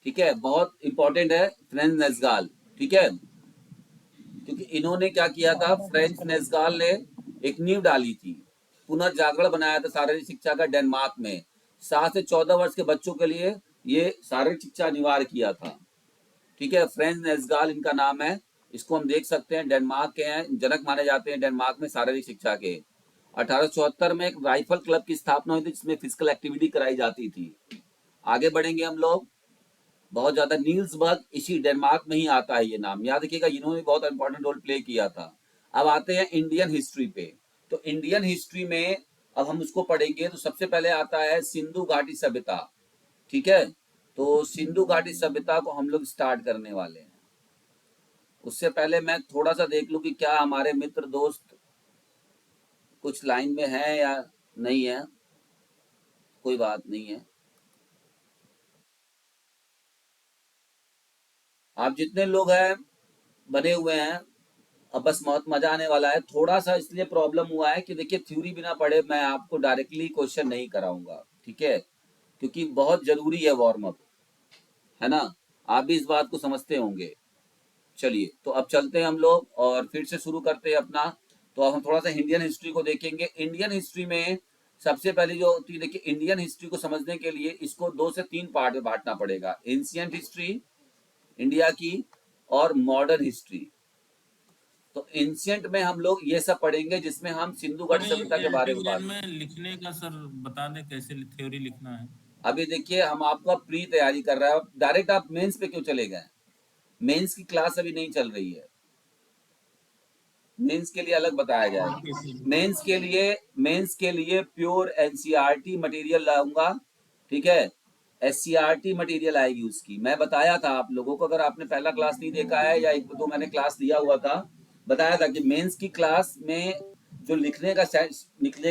ठीक है, बहुत इंपॉर्टेंट है फ्रेंच नेस्गाल, ठीक है। क्योंकि इन्होंने क्या किया था, फ्रेंच नेस्गाल ने एक नींव डाली थी, पुनर्जागरण बनाया था शारीरिक शिक्षा का डेनमार्क में। 7 से 14 वर्ष के बच्चों के लिए ये शारीरिक शिक्षा अनिवार्य किया था, ठीक है। फ्रेंच नेस्गाल इनका नाम है। इसको हम देख सकते हैं, डेनमार्क के हैं, जनक माने जाते हैं डेनमार्क में शारीरिक शिक्षा के। 1874 में एक राइफल क्लब की स्थापना हुई थी जिसमें फिजिकल एक्टिविटी कराई जाती थी। आगे बढ़ेंगे हम लोग, बहुत ज्यादा नील्सबर्ग, इसी डेनमार्क में ही आता है ये नाम, याद रखिएगा, इन्होंने बहुत इंपॉर्टेंट रोल प्ले किया था। अब आते हैं इंडियन हिस्ट्री पे। तो इंडियन हिस्ट्री में अब हम उसको पढ़ेंगे तो सबसे पहले आता है सिंधु घाटी सभ्यता, ठीक है। तो सिंधु घाटी सभ्यता को हम लोग स्टार्ट करने वाले हैं। उससे पहले मैं थोड़ा सा देख लूं कि क्या हमारे मित्र दोस्त कुछ लाइन में है या नहीं है, कोई बात नहीं है। आप जितने लोग हैं बने हुए हैं, अब बस बहुत मजा आने वाला है। थोड़ा सा इसलिए प्रॉब्लम हुआ है कि देखिए थ्योरी बिना पढ़े मैं आपको डायरेक्टली क्वेश्चन नहीं कराऊंगा, ठीक है, क्योंकि बहुत जरूरी है वार्म अप, है ना, आप भी इस बात को समझते होंगे। चलिए तो अब चलते हैं हम लोग और फिर से शुरू करते हैं अपना। तो अब हम थोड़ा सा इंडियन हिस्ट्री को देखेंगे। इंडियन हिस्ट्री में सबसे पहले जो होती है, देखिए इंडियन हिस्ट्री को समझने के लिए इसको 2 से 3 पार्ट में बांटना पड़ेगा, एंशिएंट हिस्ट्री इंडिया की और मॉडर्न हिस्ट्री। तो एंशिएंट में हम लोग ये सब पढ़ेंगे जिसमें हम सिंधु घाटी सभ्यता के बारे में बात में लिखने का सर बता दें कैसे थ्योरी लिखना है। अभी देखिए हम आपका प्री तैयारी कर रहे हैं, डायरेक्ट आप मेंस पे क्यों चले गए? मेंस की क्लास अभी नहीं चल रही है, मेंस के लिए अलग बताया जाएगा। मेंस के लिए प्योर एनसीईआरटी मटेरियल लाऊंगा, ठीक है, एससीईआरटी मटेरियल आएगी उसकी। मैं बताया था आप लोगों को, अगर आपने पहला क्लास नहीं देखा है या 1-2 मैंने क्लास दिया हुआ था, बताया था कि मेंस की क्लास में जो लिखने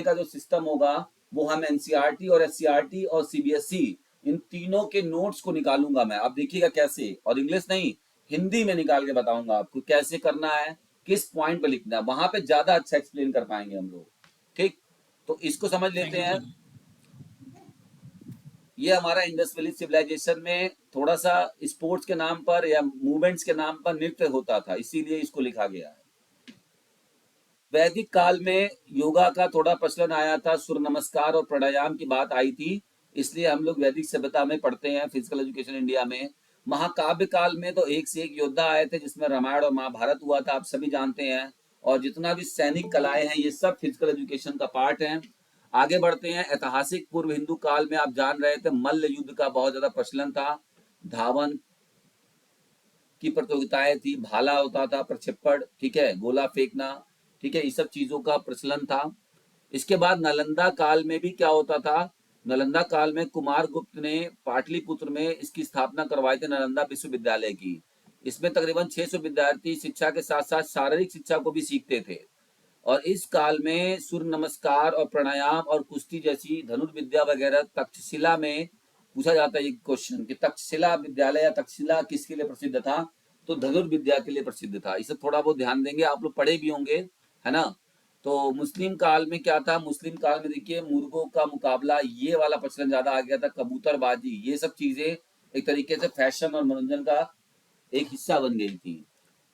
का जो सिस्टम होगा वो हम एनसीईआरटी और एससीईआरटी और सीबीएसई इन तीनों के नोट्स को निकालूंगा मैं। आप देखिएगा कैसे, और इंग्लिश नहीं हिंदी में निकाल के बताऊंगा आपको कैसे करना है, किस पॉइंट पे लिखना है, वहां पे ज्यादा अच्छा एक्सप्लेन कर पाएंगे हम लोग, ठीक। तो इसको समझ लेते हैं। ये हमारा इंडस वैली सिविलाइजेशन में थोड़ा सा स्पोर्ट्स के नाम पर या मूवमेंट्स के नाम पर नृत्य होता था, इसीलिए इसको लिखा गया है। वैदिक काल में योगा का थोड़ा प्रचलन आया था, सूर्य नमस्कार और प्राणायाम की बात आई थी, इसलिए हम लोग वैदिक सभ्यता में पढ़ते हैं फिजिकल एजुकेशन इंडिया में। महाकाव्य काल में तो एक से एक योद्धा आए थे जिसमें रामायण और महाभारत हुआ था, आप सभी जानते हैं। और जितना भी सैनिक कलाएं हैं ये सब फिजिकल एजुकेशन का पार्ट है। आगे बढ़ते हैं। ऐतिहासिक पूर्व हिंदू काल में आप जान रहे थे मल्ल युद्ध का बहुत ज्यादा प्रचलन था, धावन की प्रतियोगिताएं थी, भाला होता था, प्रक्षेपण, ठीक है, गोला फेंकना, ठीक है, इस सब चीजों का प्रचलन था। इसके बाद नालंदा काल में भी क्या होता था, नालंदा काल में कुमार गुप्त ने पाटलिपुत्र में इसकी स्थापना करवाई थी, नालंदा विश्वविद्यालय की। इसमें तकरीबन 600 विद्यार्थी शिक्षा के साथ साथ शारीरिक शिक्षा को भी सीखते थे। और इस काल में सूर्य नमस्कार और प्राणायाम और कुश्ती जैसी धनुर्विद्या वगैरह तक्षशिला में पूछा जाता है ये क्वेश्चन कि तक्षशिला विद्यालय या तक्षशिला किसके लिए प्रसिद्ध था, तो धनुर्विद्या के लिए प्रसिद्ध था। इसे थोड़ा बहुत ध्यान देंगे, आप लोग पढ़े भी होंगे, है ना। तो मुस्लिम काल में क्या था, मुस्लिम काल में देखिए मुर्गों का मुकाबला, ये वाला प्रचलन ज्यादा आ गया था, कबूतरबाजी, ये सब चीजें एक तरीके से फैशन और मनोरंजन का एक हिस्सा बन गई थी,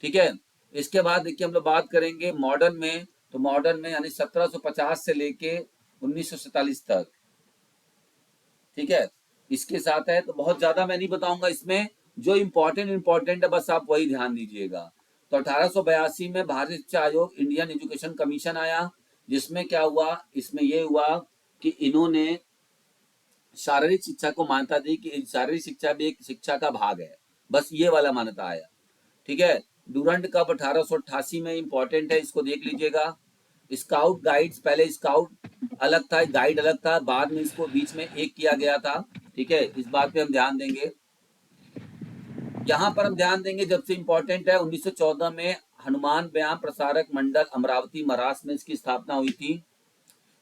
ठीक है। इसके बाद देखिए हम लोग बात करेंगे मॉडर्न में। तो मॉडर्न में यानी 1750 से लेके 1947 तक, ठीक है, इसके साथ है। तो बहुत ज्यादा मैं नहीं बताऊंगा इसमें, जो इम्पोर्टेंट है बस आप वही ध्यान दीजिएगा। तो 1882 में भारतीय शिक्षा आयोग इंडियन एजुकेशन कमीशन आया, जिसमें क्या हुआ, इसमें ये हुआ कि इन्होंने शारीरिक शिक्षा को मान्यता दी कि शारीरिक शिक्षा भी एक शिक्षा का भाग है, बस ये वाला मान्यता आया, ठीक है। डूरंट कप 1888 में इंपॉर्टेंट है, इसको देख लीजिएगा। स्काउट गाइड्स, पहले स्काउट अलग था, गाइड अलग था, बाद में इसको बीच में एक किया गया था, ठीक है, इस बात पे हम ध्यान देंगे। यहाँ पर हम ध्यान देंगे जब से इंपॉर्टेंट है, 1914 में हनुमान व्यायाम प्रसारक मंडल अमरावती महाराष्ट्र में इसकी स्थापना हुई थी।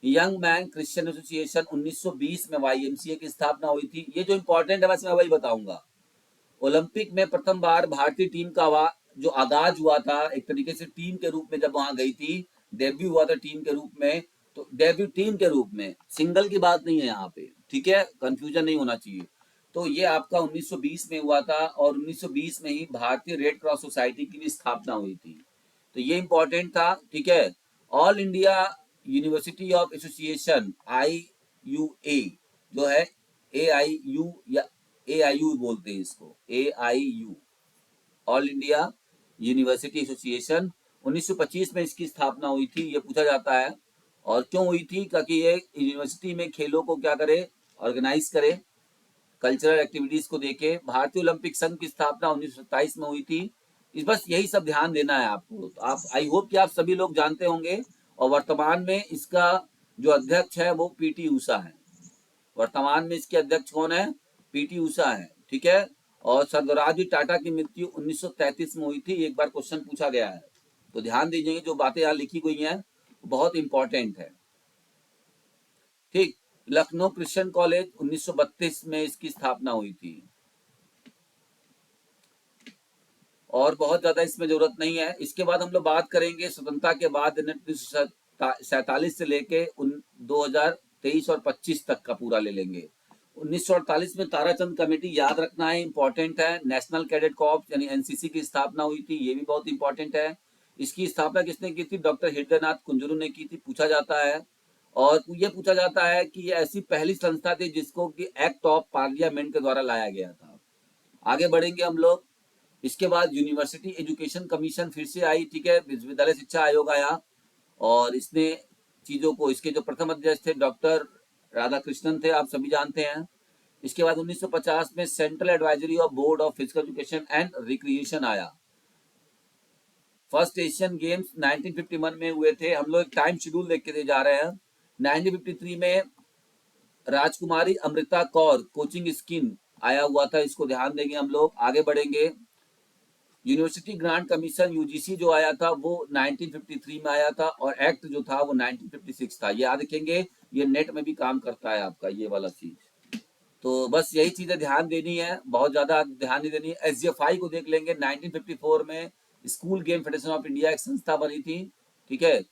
यंग मैन क्रिश्चियन एसोसिएशन 1920 में YMCA की स्थापना हुई थी। ये जो इंपॉर्टेंट है बस मैं वही बताऊंगा। ओलंपिक में प्रथम बार भारतीय टीम का जो आगाज हुआ था एक तरीके से टीम के रूप में, जब वहां गई थी, डेब्यू हुआ था टीम के रूप में, तो डेब्यू टीम के रूप में, सिंगल की बात नहीं है यहाँ पे, ठीक है, कंफ्यूजन नहीं होना चाहिए। तो ये आपका 1920 में हुआ था और 1920 में ही भारतीय रेड क्रॉस सोसाइटी की भी स्थापना हुई थी, तो ये इंपॉर्टेंट था, ठीक है। All India university of association IUA जो है, AIU या AIU बोलते हैं इसको, AIU, all India university association, 1925 में इसकी स्थापना हुई थी, ये पूछा जाता है। और क्यों हुई थी? क्योंकि ये यूनिवर्सिटी में खेलों को क्या करे, ऑर्गेनाइज करे, कल्चरल एक्टिविटीज को देके। भारतीय ओलंपिक संघ की स्थापना 1927 में हुई थी। इस बस यही सब ध्यान देना है आपको। तो आप, आई होप कि आप सभी लोग जानते होंगे। और वर्तमान में इसका जो अध्यक्ष है वो पीटी ऊषा है। वर्तमान में इसके अध्यक्ष कौन है? पीटी ऊषा है, ठीक है। और सदराजी टाटा की मृत्यु 1933 में हुई थी। एक बार क्वेश्चन पूछा गया है, तो ध्यान दीजिए जो बातें यहाँ लिखी गई हैं बहुत इंपॉर्टेंट है, ठीक। लखनऊ क्रिश्चियन कॉलेज 1932 में इसकी स्थापना हुई थी। और बहुत ज्यादा इसमें जरूरत नहीं है। इसके बाद हम लोग बात करेंगे स्वतंत्रता के बाद 1947 से लेके 2023 और 25 तक का पूरा ले लेंगे। 1948 में ताराचंद कमेटी याद रखना है, इंपॉर्टेंट है। नेशनल कैडेट कॉर्प्स यानी एनसीसी की स्थापना हुई थी, ये भी बहुत इंपॉर्टेंट है। इसकी स्थापना किसने की थी? डॉक्टर हृदयनाथ कुंजरू ने की थी, पूछा जाता है। और ये पूछा जाता है कि ये ऐसी पहली संस्था थी जिसको कि एक्ट ऑफ पार्लियामेंट के द्वारा लाया गया था। आगे बढ़ेंगे हम लोग। इसके बाद यूनिवर्सिटी एजुकेशन कमीशन फिर से आई, ठीक है। विश्वविद्यालय शिक्षा आयोग आया और इसने चीजों को, इसके जो प्रथम अध्यक्ष थे डॉक्टर राधाकृष्णन थे, आप सभी जानते हैं। इसके बाद 1950 में central advisory of board of physical education and recreation आया। फर्स्ट एशियन गेम्स 1951 में हुए थे। हम लोग एक टाइम शेड्यूल देख के जा रहे हैं। 1953 में राजकुमारी अमृता कौर कोचिंग स्कीम आया हुआ था, इसको ध्यान देंगे हम लोग। आगे बढ़ेंगे। यूनिवर्सिटी ग्रांट कमीशन यूजीसी जो आया था वो 1953 में आया था और एक्ट जो था वो 1956 था। याद रखेंगे, ये नेट में भी काम करता है आपका ये वाला चीज। तो बस यही चीजें ध्यान देनी है, बहुत ज्यादा ध्यान नहीं देनी है। एसजीएफआई को देख लेंगे। 1954 में school game federation of India एक संस्था बनी थी, ठीक है।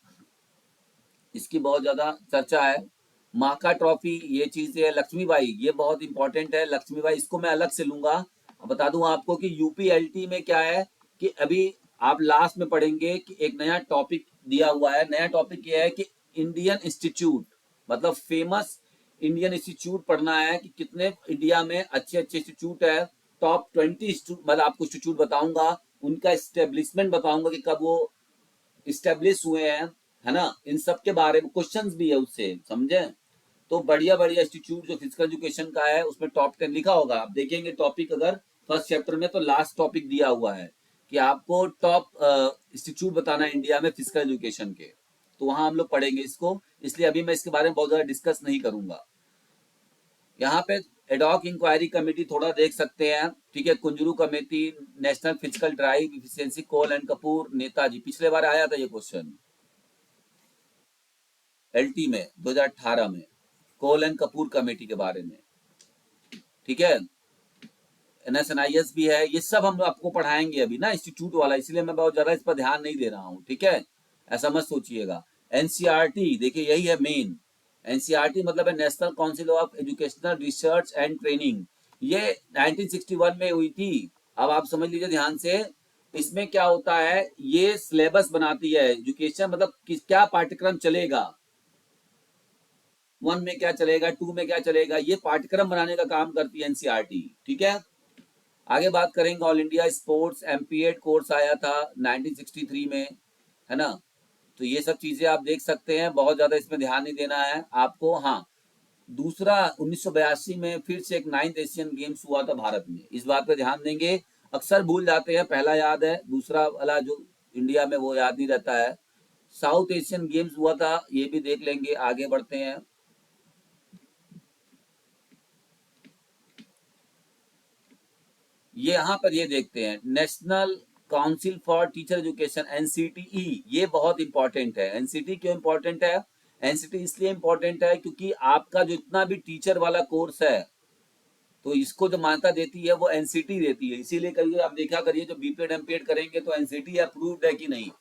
इसकी बहुत ज्यादा चर्चा है। माका ट्रॉफी ये चीज है। लक्ष्मीबाई, ये बहुत इंपॉर्टेंट है। लक्ष्मीबाई, इसको मैं अलग से लूंगा। बता दूं आपको कि यूपीएलटी में क्या है कि अभी आप लास्ट में पढ़ेंगे कि एक नया टॉपिक दिया हुआ है। नया टॉपिक ये है कि इंडियन इंस्टीट्यूट, मतलब फेमस इंडियन इंस्टीट्यूट पढ़ना है कि कितने इंडिया में अच्छे अच्छे इंस्टीट्यूट है। टॉप 20 मतलब आपको इंस्टीट्यूट बताऊंगा, उनका स्टेब्लिशमेंट बताऊंगा कि कब वो स्टेब्लिश हुए हैं, है ना। इन सब के बारे में क्वेश्चंस भी है उससे, समझे। तो बढ़िया बढ़िया इंस्टीट्यूट जो फिजिकल एजुकेशन का है उसमें टॉप 10 लिखा होगा। आप देखेंगे टॉपिक अगर फर्स्ट चैप्टर में, तो लास्ट टॉपिक दिया हुआ है कि आपको टॉप इंस्टीट्यूट बताना है इंडिया में फिजिकल एजुकेशन के। तो वहां हम लोग पढ़ेंगे इसको, इसलिए अभी मैं इसके बारे में बहुत ज्यादा डिस्कस नहीं करूंगा। यहाँ पे एडॉक इंक्वायरी कमेटी थोड़ा देख सकते हैं, ठीक है। Kunzru committee, national physical drive efficiency, Kaul and Kapoor, Netaji. पिछले बार आया था ये क्वेश्चन एलटी में 2018 में, कोल एंड कपूर कमेटी के बारे में, ठीक है। NSNIS भी है। ये सब हम आपको पढ़ाएंगे अभी ना, इंस्टीट्यूट वाला, इसलिए मैं बहुत ज्यादा इस पर ध्यान नहीं दे रहा हूँ, ठीक है। ऐसा मत सोचिएगा। एनसीईआरटी देखिए, यही है मेन। एनसीईआरटी मतलब है national council of educational research and training. ये 1961 में हुई थी। अब आप समझ लीजिए ध्यान से, इसमें क्या होता है, ये सिलेबस बनाती है एजुकेशन, मतलब क्या पाठ्यक्रम चलेगा, 1 में क्या चलेगा, 2 में क्या चलेगा, ये पाठ्यक्रम बनाने का काम करती है एनसीईआरटी, ठीक है। आगे बात करेंगे। All India sports MPEd course आया था 1963 में, है ना। तो ये सब चीजें आप देख सकते हैं, बहुत ज्यादा इसमें ध्यान नहीं देना है आपको। हाँ, दूसरा 1982 में फिर से एक 9th एशियन गेम्स हुआ था भारत में, इस बात पे ध्यान देंगे। अक्सर भूल जाते हैं, पहला याद है, दूसरा वाला जो इंडिया में वो याद नहीं रहता है। साउथ एशियन गेम्स हुआ था, ये भी देख लेंगे। आगे बढ़ते हैं। ये यहाँ पर ये देखते हैं, national council for teacher education, NCTE, ये बहुत इंपॉर्टेंट है। एनसीटी क्यों इंपॉर्टेंट है? एनसीटी इसलिए इंपॉर्टेंट है क्योंकि आपका जितना भी टीचर वाला कोर्स है, तो इसको जो मान्यता देती है वो एनसीटी देती है। इसीलिए करिए, आप देखा करिए, जो बीपीएड एमपीएड करेंगे तो एनसीटी अप्रूव्ड है कि नहीं।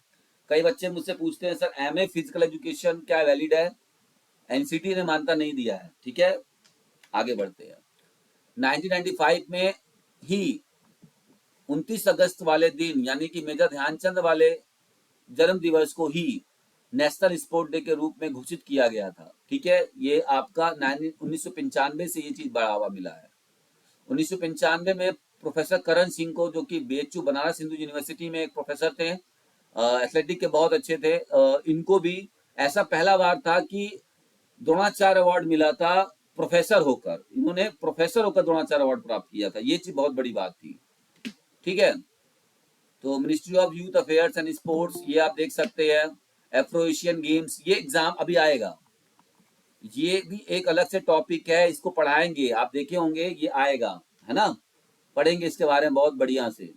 कई बच्चे मुझसे पूछते हैं, सर एमए फिजिकल एजुकेशन क्या वैलिड है? एनसीटी ने मान्यता नहीं दिया है, ठीक है। आगे बढ़ते हैं। 1995 में ही 29 अगस्त वाले दिन, यानी कि मेजर ध्यानचंद वाले जन्म दिवस को ही नेशनल स्पोर्ट डे के रूप में घोषित किया गया था, ठीक है। ये आपका 1995 से ये चीज बढ़ावा मिला है। 1995 में प्रोफेसर करण सिंह को, जो कि बीएचयू बनारस हिंदू यूनिवर्सिटी में एक प्रोफेसर थे, एथलेटिक के बहुत अच्छे थे, इनको भी ऐसा पहला बार था कि द्रोणाचार्य अवार्ड मिला था प्रोफेसर होकर, इन्होंने प्रोफेसर होकर द्रोणाचार्य अवार्ड प्राप्त किया था, ये चीज बहुत बड़ी बात थी। ठीक है, तो ministry of youth affairs and sports, ये आप देख सकते हैं। एफ्रो एशियन गेम्स, ये एग्जाम अभी आएगा, ये भी एक अलग से टॉपिक है, इसको पढ़ाएंगे, आप देखे होंगे, ये आएगा, है ना, पढ़ेंगे इसके बारे में बहुत बढ़िया से।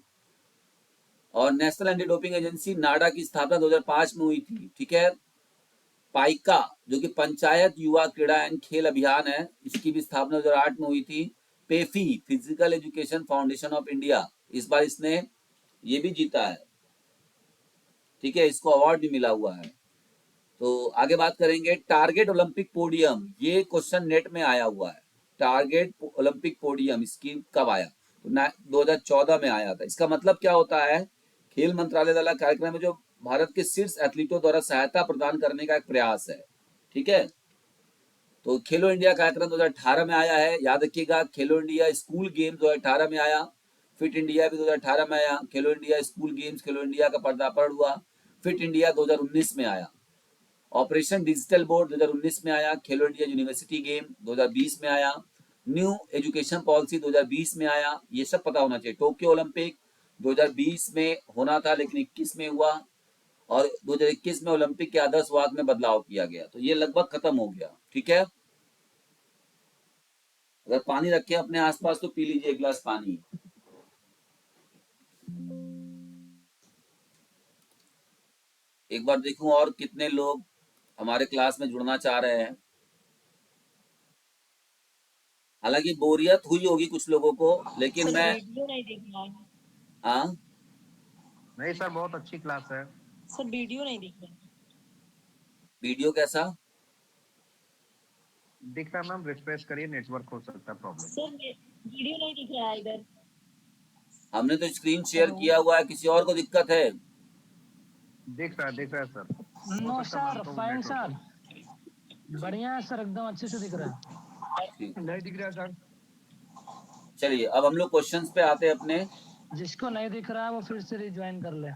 और नेशनल एंटी डोपिंग एजेंसी नाडा की स्थापना 2005 में हुई थी। ठीक है, पाइका जो कि पंचायत युवा क्रीड़ा एंड खेल अभियान है, इसकी भी स्थापना 2008 में हुई थी। PEFI, physical education foundation of India, इस बार इसने ये भी जीता है। ठीक है, इसको अवार्ड भी मिला हुआ है। तो आगे बात करेंगे टारगेट ओलंपिक पोडियम, ये क्वेश्चन नेट में आया हुआ है। टारगेट ओलंपिक पोडियम इसकी कब आया? तो 2014 में आया था। इसका मतलब क्या होता है? खेल मंत्रालय द्वारा कार्यक्रम में जो भारत के शीर्ष एथलीटों द्वारा सहायता प्रदान करने का एक प्रयास है। ठीक है, तो खेलो इंडिया कार्यक्रम 2018 में आया है, याद रखिएगा। खेलो इंडिया स्कूल गेम 2018 में आया, फिट इंडिया भी 2018 में आया। खेलो इंडिया स्कूल गेम्स, खेलो इंडिया का पर्दापण हुआ। फिट इंडिया 2019 में आया। ऑपरेशन डिजिटल बोर्ड 2019 में आया। खेलो इंडिया यूनिवर्सिटी गेम 2020 में आया। न्यू एजुकेशन पॉलिसी 2020 में आया, ये सब पता होना चाहिए। टोक्यो ओलंपिक 2020 में होना था लेकिन 21 में हुआ, और 2021 में ओलंपिक के आदर्श वाद में बदलाव किया गया, तो ये लगभग खत्म हो गया। ठीक है, अगर पानी रखे अपने आसपास तो पी लीजिए एक गिलास पानी। एक बार देखूं और कितने लोग हमारे क्लास में जुड़ना चाह रहे हैं। हालांकि बोरियत हुई होगी कुछ लोगों को, लेकिन सर मैं वीडियो नहीं देखना है। हाँ, नहीं सर, बहुत अच्छी क्लास है। सर वीडियो नहीं देखना है। वीडियो कैसा दिख रहा है मैम, रिफ्रेश करिए, नेटवर्क हो सकता है प्रॉब्लम। सर वीडियो नहीं दिख रहा है इधर। हमने तो स्क्रीन शेयर किया हुआ है, किसी और को दिक्कत है? दिख रहा है sir. No sir, fine sir, बढ़िया है सर, एकदम अच्छे से दिख रहा है। ठीक, नहीं दिख रहा है सर। चलिए अब हम लोग क्वेश्चंस पे आते हैं अपने। जिसको नहीं दिख रहा है वो फिर से रिज्वाइन कर ले।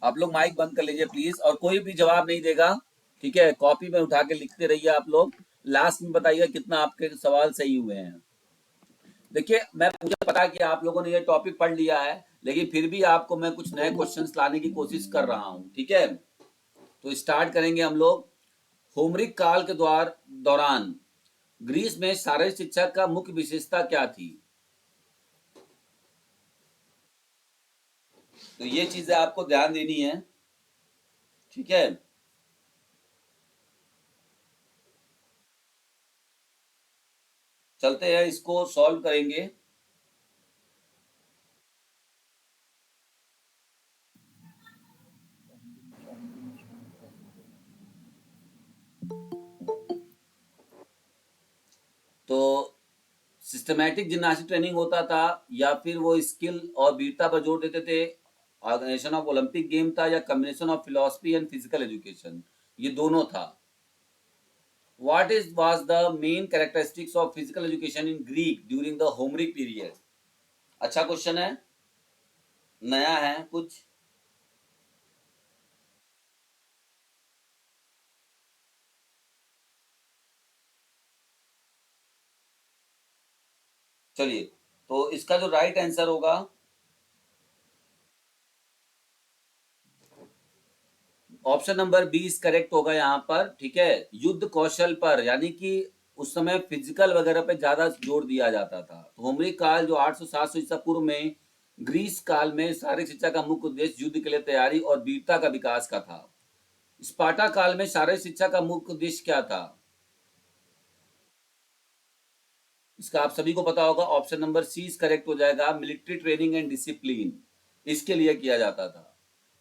आप लोग माइक बंद कर लीजिए प्लीज, और कोई भी जवाब नहीं देगा। ठीक है, कॉपी में उठा के लिखते रहिए आप लोग, लास्ट में बताइएगा कितना आपके सवाल सही हुए हैं। देखिए, मुझे पता है कि आप लोगों ने ये टॉपिक पढ़ लिया है, लेकिन फिर भी आपको मैं कुछ नए क्वेश्चंस लाने की कोशिश कर रहा हूँ। ठीक है, तो स्टार्ट करेंगे हम लोग। होमरिक काल के दौरान ग्रीस में शारीरिक शिक्षा का मुख्य विशेषता क्या थी? तो ये चीजें आपको ध्यान देनी है। ठीक है, चलते हैं, इसको सॉल्व करेंगे। तो सिस्टमैटिक जिम्नास्टिक ट्रेनिंग होता था, या फिर वो स्किल और वीरता पर जोर देते थे? ऑर्गेनाइजेशन ऑफ ओलंपिक गेम था, या combination of philosophy and physical education? ये दोनों था। What was the main characteristics of physical education in Greek during the Homeric period? अच्छा क्वेश्चन है, नया है कुछ। चलिए, तो इसका जो राइट आंसर होगा, ऑप्शन नंबर 20 करेक्ट होगा यहाँ पर। ठीक है, युद्ध कौशल पर, यानी कि उस समय फिजिकल वगैरह पे ज्यादा जोर दिया जाता था। तो होमरिक काल जो 800-700 ईसा पूर्व में ग्रीस काल में शारीरिक शिक्षा का मुख्य उद्देश्य युद्ध के लिए तैयारी और वीरता का विकास का था। स्पार्टा काल में शारीरिक शिक्षा का मुख्य उद्देश्य क्या था? इसका आप सभी को पता होगा, ऑप्शन नंबर सी करेक्ट हो जाएगा, मिलिट्री ट्रेनिंग एंड डिसिप्लिन, इसके लिए किया जाता था।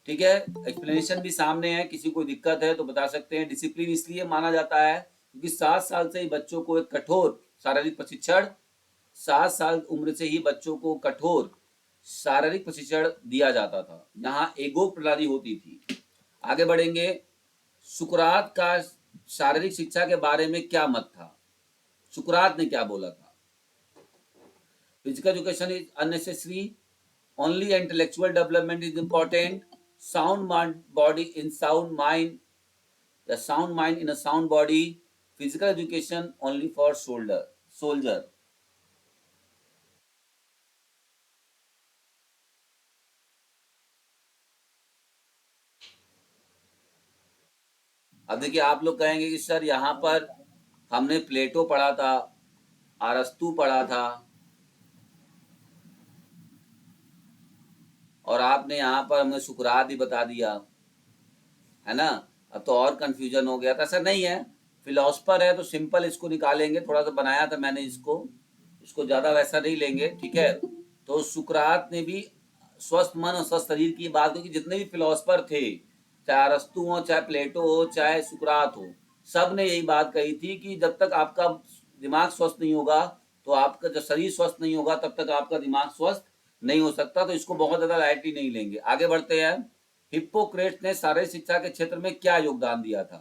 ठीक है, एक्सप्लेनेशन भी सामने है, किसी को दिक्कत है तो बता सकते हैं। डिसिप्लिन इसलिए माना जाता है क्योंकि 7 साल से ही बच्चों को एक कठोर शारीरिक प्रशिक्षण 7 साल उम्र से ही बच्चों को कठोर शारीरिक प्रशिक्षण दिया जाता था। यहाँ एगो प्रणाली होती थी। आगे बढ़ेंगे, सुकरात का शारीरिक शिक्षा के बारे में क्या मत था? सुकरात ने क्या बोला था? Physical education is unnecessary, only intellectual development is important. Sound mind body in sound mind, the sound mind in a sound body. Physical education only for soldier. अब देखिए आप लोग कहेंगे कि सर यहाँ पर हमने प्लेटो पढ़ा था, अरस्तु पढ़ा था, और आपने यहाँ पर हमें सुकरात ही बता दिया, है ना। अब तो और कंफ्यूजन हो गया था। ऐसा नहीं है, फिलोसफर है तो सिंपल इसको निकालेंगे, थोड़ा सा बनाया था मैंने इसको ज्यादा वैसा नहीं लेंगे, ठीक है। तो सुकरात ने भी स्वस्थ मन और स्वस्थ शरीर की बात की, जितने भी फिलोसफर थे, चाहे अरस्तु हो, चाहे प्लेटो हो, चाहे सुकरात हो, सब ने यही बात कही थी कि जब तक आपका दिमाग स्वस्थ नहीं होगा, तो आपका जब शरीर स्वस्थ नहीं होगा तब तक आपका दिमाग स्वस्थ नहीं हो सकता। तो इसको बहुत ज्यादा लाइटली नहीं लेंगे। आगे बढ़ते हैं। हिप्पोक्रेट्स ने शारीरिक शिक्षा के क्षेत्र में क्या योगदान दिया था?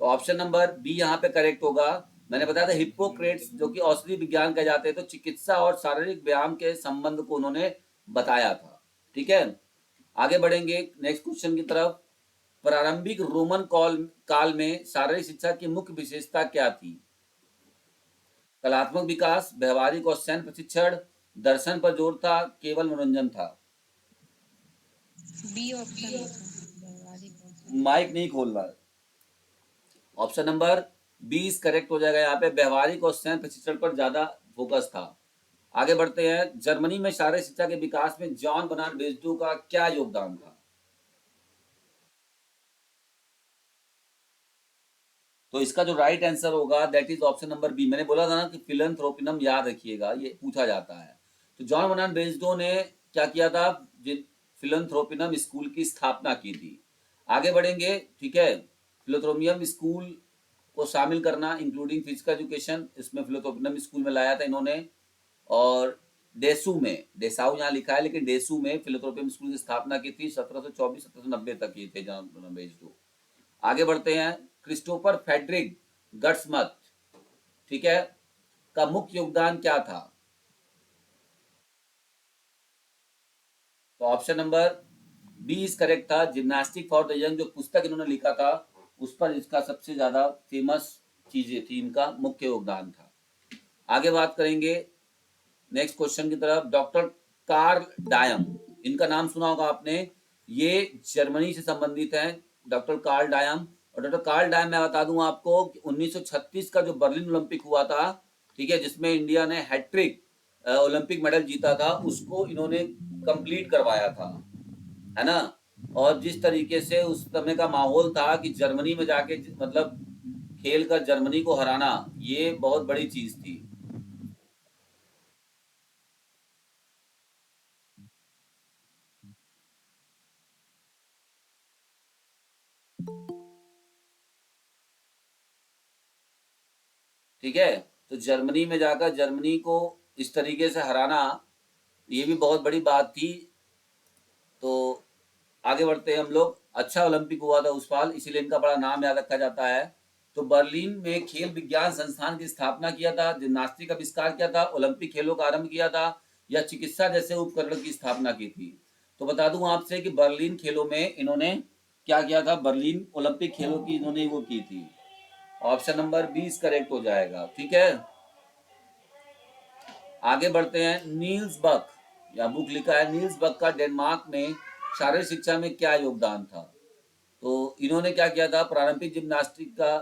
तो ऑप्शन नंबर बी यहाँ पे करेक्ट होगा। मैंने बताया था हिप्पोक्रेट्स जो कि औषधि विज्ञान कहे जाते हैं, तो चिकित्सा और शारीरिक व्यायाम के संबंध को उन्होंने बताया था, ठीक है। आगे बढ़ेंगे नेक्स्ट क्वेश्चन की तरफ। प्रारंभिक रोमन काल में शारीरिक शिक्षा की मुख्य विशेषता क्या थी? कलात्मक विकास, व्यवहारिक और सैन्य प्रशिक्षण, दर्शन पर जोर था, केवल मनोरंजन था? बी ऑप्शन माइक नहीं खोलना। ऑप्शन नंबर 20 करेक्ट हो जाएगा। यहाँ पे व्यवहारिक और सैन्य प्रशिक्षण पर ज्यादा फोकस था। आगे बढ़ते हैं। जर्मनी में शारीरिक शिक्षा के विकास में जॉन बर्नार्ड बेजडू का क्या योगदान था? तो इसका जो राइट आंसर होगा that is option number B. मैंने बोला था ना कि फिलैंथ्रोपिनम याद रखिएगा, ये पूछा जाता है। तो जॉन बर्नार्ड बेजडो ने क्या किया था? फिलैंथ्रोपिनम स्कूल की स्थापना की थी। आगे बढ़ेंगे, ठीक है। फिलैंथ्रोपियम स्कूल को शामिल करना इंक्लूडिंग फिजिकल एजुकेशन, इसमें फिलैंथ्रोपियम स्कूल में लाया था इन्होंने। और डेसू में, डेसाऊ यहाँ लिखा है लेकिन डेसू में फिलैंथ्रोपियम स्कूल की स्थापना की थी 1724-1790 तक ये थे जॉन बर्नार्ड बेजडो। आगे बढ़ते हैं। क्रिस्टोफर फेडरिक गट्समथ, ठीक है, का मुख्य योगदान क्या था? तो ऑप्शन नंबर 20 करेक्ट था। जिम्नास्टिक फॉर द यंग जो पुस्तक इन्होंने लिखा था, उस पर इसका सबसे ज्यादा फेमस चीजें थी, इनका मुख्य योगदान था। आगे बात करेंगे नेक्स्ट क्वेश्चन की तरफ। डॉक्टर कार्ल डायम, इनका नाम सुना होगा आपने, ये जर्मनी से संबंधित हैं, डॉक्टर कार्ल डायम। और डॉक्टर कार्ल डायम मैं बता दूं आपको कि 1936 का जो बर्लिन ओलंपिक हुआ था, ठीक है, जिसमें इंडिया ने हैट्रिक ओलंपिक मेडल जीता था, उसको इन्होंने कंप्लीट करवाया था, है ना। और जिस तरीके से उस समय का माहौल था कि जर्मनी में जाके मतलब खेल कर जर्मनी को हराना, ये बहुत बड़ी चीज थी। ठीक है, तो जर्मनी में जाकर जर्मनी को इस तरीके से हराना, ये भी बहुत बड़ी बात थी। तो आगे बढ़ते हैं हम लोग। अच्छा ओलंपिक हुआ था उस साल, इसीलिए इनका बड़ा नाम याद रखा जाता है। तो बर्लिन में खेल विज्ञान संस्थान की स्थापना किया था, जिम्नास्टिक का आविष्कार किया था, ओलंपिक खेलों का आरंभ किया था, या चिकित्सा जैसे उपकरण की स्थापना की थी? तो बता दूं आपसे कि बर्लिन खेलों में इन्होंने क्या किया था? बर्लिन ओलंपिक खेलों की इन्होंने वो की थी। ऑप्शन नंबर 20 करेक्ट हो जाएगा, ठीक है। आगे बढ़ते हैं। नील्स बक, या बुक लिखा है नील्स बक का डेनमार्क में शारीरिक शिक्षा में क्या योगदान था? तो इन्होंने क्या किया था? प्रारंभिक जिम्नास्टिक का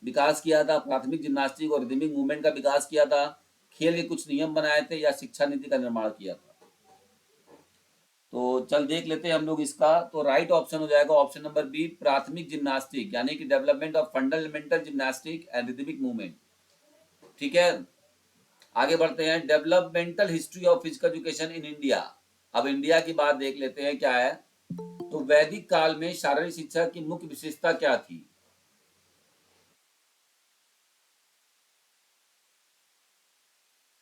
विकास किया था, प्राथमिक जिम्नास्टिक और रिदमिक मूवमेंट का विकास किया था, खेल के कुछ नियम बनाए थे, या शिक्षा नीति का निर्माण किया था? तो चल देख लेते हैं हम लोग इसका। तो राइट ऑप्शन हो जाएगा ऑप्शन नंबर बी, प्राथमिक जिम्नास्टिक, यानी कि development of fundamental gymnastic and rhythmic movement, ठीक है। आगे बढ़ते हैं। Developmental history of physical education in India. अब इंडिया की बात देख लेते हैं क्या है। तो वैदिक काल में शारीरिक शिक्षा की मुख्य विशेषता क्या थी?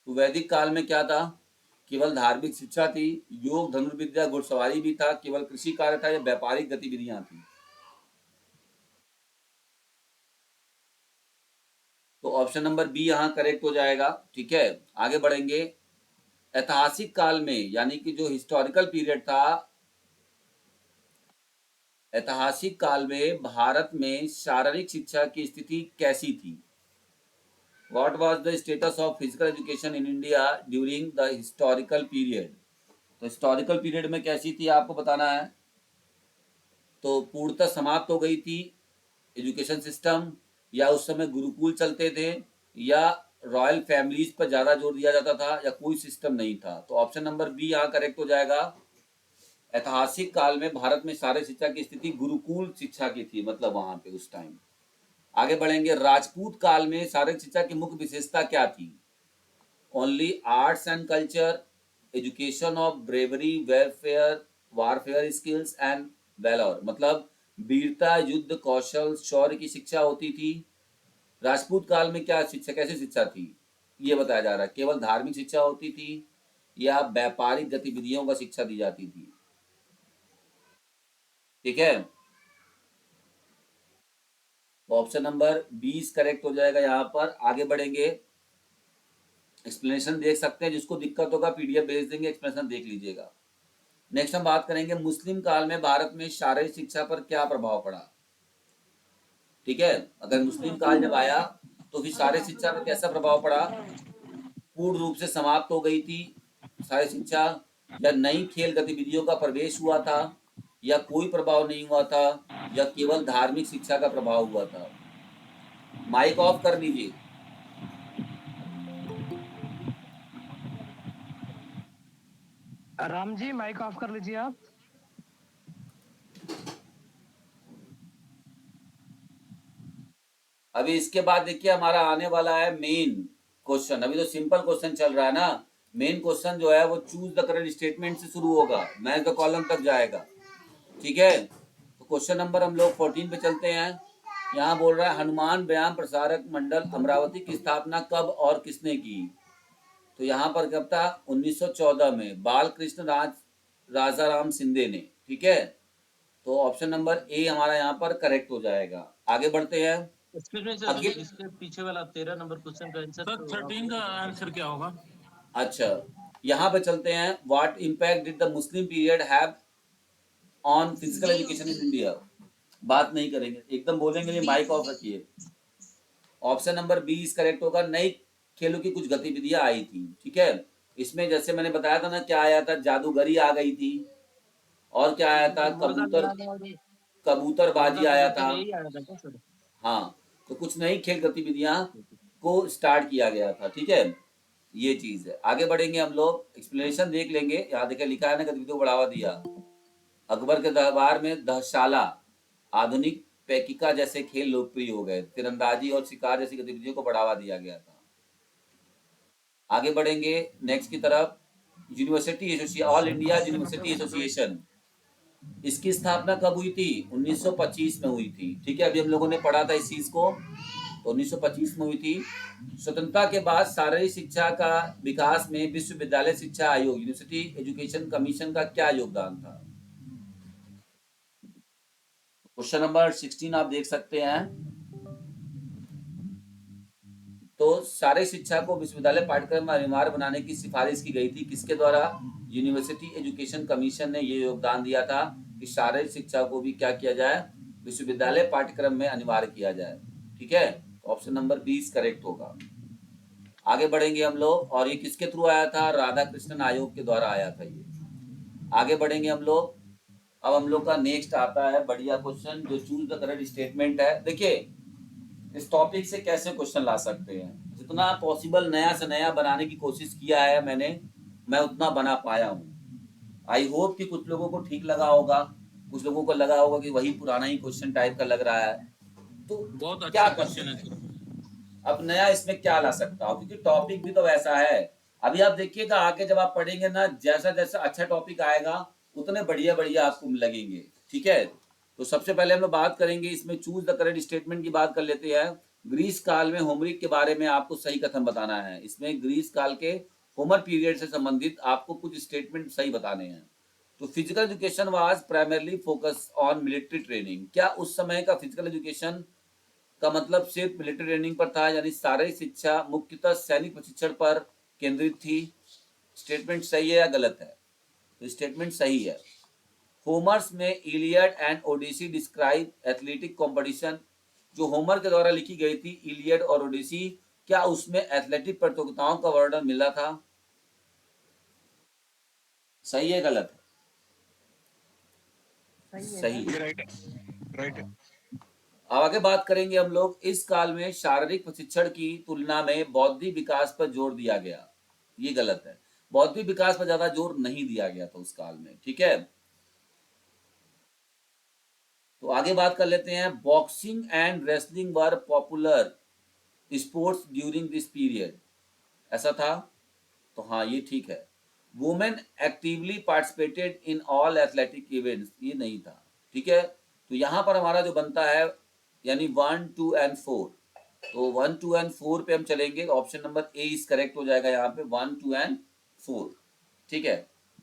तो वैदिक काल में क्या था? केवल धार्मिक शिक्षा थी, योग, धनुर्विद्या, घुड़सवारी भी था, केवल कृषि कार्य था, या व्यापारिक गतिविधियां थी? तो ऑप्शन नंबर बी यहाँ करेक्ट हो जाएगा। ठीक है, आगे बढ़ेंगे। ऐतिहासिक काल में, यानी कि जो हिस्टोरिकल पीरियड था, ऐतिहासिक काल में भारत में शारीरिक शिक्षा की स्थिति कैसी थी? What was the status of physical education in India during the historical period? तो हिस्टोरिकल पीरियड में कैसी थी आपको बताना है। तो पूर्णतः समाप्त हो गई थी एजुकेशन सिस्टम, या उस समय गुरुकुल चलते थे, या रॉयल फैमिलीज पर ज्यादा जोर दिया जाता था, या कोई सिस्टम नहीं था। तो ऑप्शन नंबर बी यहाँ करेक्ट हो जाएगा। ऐतिहासिक काल में भारत में शारीरिक शिक्षा की स्थिति गुरुकुल शिक्षा की थी, मतलब वहां पे उस टाइम। आगे बढ़ेंगे। राजपूत काल में शारीरिक शिक्षा की मुख्य विशेषता क्या थी? Only arts and culture, education of bravery, welfare, warfare skills and valour, मतलब वीरता, युद्ध कौशल, शौर्य की शिक्षा होती थी। राजपूत काल में क्या शिक्षा, कैसी शिक्षा थी ये बताया जा रहा है। केवल धार्मिक शिक्षा होती थी या व्यापारिक गतिविधियों का शिक्षा दी जाती थी? ठीक है, ऑप्शन नंबर 20 करेक्ट हो जाएगा यहाँ पर। आगे बढ़ेंगे। एक्सप्लेनेशन देख सकते हैं, जिसको दिक्कत होगा पीडीएफ भेज देंगे, एक्सप्लेनेशन देख लीजिएगा। नेक्स्ट हम बात करेंगे मुस्लिम काल में भारत में शारीरिक शिक्षा पर क्या प्रभाव पड़ा। ठीक है, अगर मुस्लिम काल जब आया तो फिर शारीरिक शिक्षा पर कैसा प्रभाव पड़ा? पूर्ण रूप से समाप्त हो गई थी शारीरिक शिक्षा, या नई खेल गतिविधियों का प्रवेश हुआ था, या कोई प्रभाव नहीं हुआ था, या केवल धार्मिक शिक्षा का प्रभाव हुआ था? माइक ऑफ कर दीजिए। राम जी माइक ऑफ कर लीजिए आप। अभी इसके बाद देखिए हमारा आने वाला है मेन क्वेश्चन। अभी तो सिंपल क्वेश्चन चल रहा है ना। मेन क्वेश्चन जो है वो चूज द करेक्ट स्टेटमेंट से शुरू होगा, मैच द कॉलम तक जाएगा। ठीक है, तो क्वेश्चन नंबर हम लोग 14 पे चलते हैं। यहाँ बोल रहा है हनुमान व्यायाम प्रसारक मंडल अमरावती की स्थापना कब और किसने की? तो यहाँ पर कब था? 1914 में बाल कृष्ण राजा राम सिंधे ने। ठीक है, तो ऑप्शन नंबर ए हमारा यहाँ पर करेक्ट हो जाएगा। आगे बढ़ते हैं। इसके पीछे वाला 13 नंबर क्वेश्चन का आंसर, सर 13 का आंसर क्या होगा? अच्छा, यहाँ पे चलते हैं। What impact did the Muslim period have on physical education in India? बात नहीं करेंगे, एकदम बोलेंगे नहीं, माइक ऑफ रखिए। Option number B is correct होगा। नई खेलों की कुछ गतिविधियां आई थी। ठीक है, इसमें जैसे मैंने बताया था ना, क्या आया था? जादूगरी आ गई थी, और क्या आया था? कबूतरबाजी आया था। यही आया था क्या सर? हाँ, तो कुछ नई खेल गतिविधियां को स्टार्ट किया गया था। ठीक है, ये चीज है। आगे बढ़ेंगे हम लोग, एक्सप्लेनेशन देख लेंगे। यहाँ देखिए लिखा है ना, गतिविधियों को बढ़ावा दिया। अकबर के दरबार में दहशाला, आधुनिक पैकिका जैसे खेल लोकप्रिय हो गए। तीरंदाजी और शिकार जैसी गतिविधियों को बढ़ावा दिया गया था। आगे बढ़ेंगे नेक्स्ट की तरफ। University association, all India university association, इसकी स्थापना कब हुई थी? 1925 में हुई थी। ठीक है, अभी हम लोगों ने पढ़ा था इस चीज को, तो 1925 में हुई थी। स्वतंत्रता के बाद शारीरिक शिक्षा का विकास में विश्वविद्यालय शिक्षा आयोग, यूनिवर्सिटी एजुकेशन कमीशन का क्या योगदान था? क्वेश्चन नंबर 16 आप देख सकते हैं। तो शारीरिक शिक्षा को विश्वविद्यालय पाठ्यक्रम में अनिवार्य बनाने की सिफारिश की गई थी, किसके द्वारा? यूनिवर्सिटी एजुकेशन कमीशन ने ये योगदान दिया था कि शारीरिक शिक्षा को भी क्या किया जाए? विश्वविद्यालय पाठ्यक्रम में अनिवार्य किया जाए। ठीक है, ऑप्शन नंबर 20 करेक्ट होगा। आगे बढ़ेंगे हम लोग, और ये किसके थ्रू आया था? राधा कृष्णन आयोग के द्वारा आया था ये। आगे बढ़ेंगे हम लोग। अब हम लोग का नेक्स्ट आता है बढ़िया क्वेश्चन, जो चूज द करेक्ट स्टेटमेंट है। देखिए इस टॉपिक से कैसे क्वेश्चन ला सकते हैं, जितना पॉसिबल नया से नया बनाने की कोशिश किया है मैंने, मैं उतना बना पाया हूँ। आई होप कि कुछ लोगों को ठीक लगा होगा, कुछ लोगों को लगा होगा कि वही पुराना ही क्वेश्चन टाइप का लग रहा है। तो बहुत क्या अच्छा कर क्वेश्चन है सकते सर। हैं? अब नया इसमें क्या ला सकता हूँ, क्योंकि टॉपिक भी तो वैसा है। अभी आप देखिएगा आगे जब आप पढ़ेंगे ना, जैसा जैसा अच्छा टॉपिक आएगा उतने बढ़िया बढ़िया आपको लगेंगे। ठीक है, तो सबसे पहले हम लोग बात करेंगे इसमें चूज द करेक्ट स्टेटमेंट की बात कर लेते हैं। ग्रीस काल में होमरिक के बारे में आपको सही कथन बताना है। इसमें ग्रीस काल के होमर पीरियड से संबंधित आपको कुछ स्टेटमेंट सही बताने हैं। तो physical education was primarily focus on military training. क्या उस समय का फिजिकल एजुकेशन का मतलब सिर्फ मिलिट्री ट्रेनिंग पर था, यानी सारी शिक्षा मुख्यतः सैनिक प्रशिक्षण पर केंद्रित थी। स्टेटमेंट सही है या गलत है? तो स्टेटमेंट सही है। होमर्स में Iliad and Odyssey describe athletic competition, जो होमर के द्वारा लिखी गई थी इलियड और ओडिसी, क्या उसमें एथलेटिक प्रतियोगिताओं का वर्णन मिला था? सही है गलत है? सही है। राइट। अब आगे बात करेंगे हम लोग, इस काल में शारीरिक प्रशिक्षण की तुलना में बौद्धिक विकास पर जोर दिया गया। ये गलत है, बौद्धिक विकास पर ज्यादा जोर नहीं दिया गया था उस काल में। ठीक है, तो आगे बात कर लेते हैं। Boxing and wrestling were popular sports during this period, ऐसा था? तो हाँ, ये ठीक है। Women actively participated in all athletic events, ये नहीं था। ठीक है, तो यहां पर हमारा जो बनता है यानी 1, 2 एंड 4, तो 1, 2 एंड 4 पे हम चलेंगे। Option number A is correct हो जाएगा यहाँ पे, 1, 2 एंड 4। ठीक है,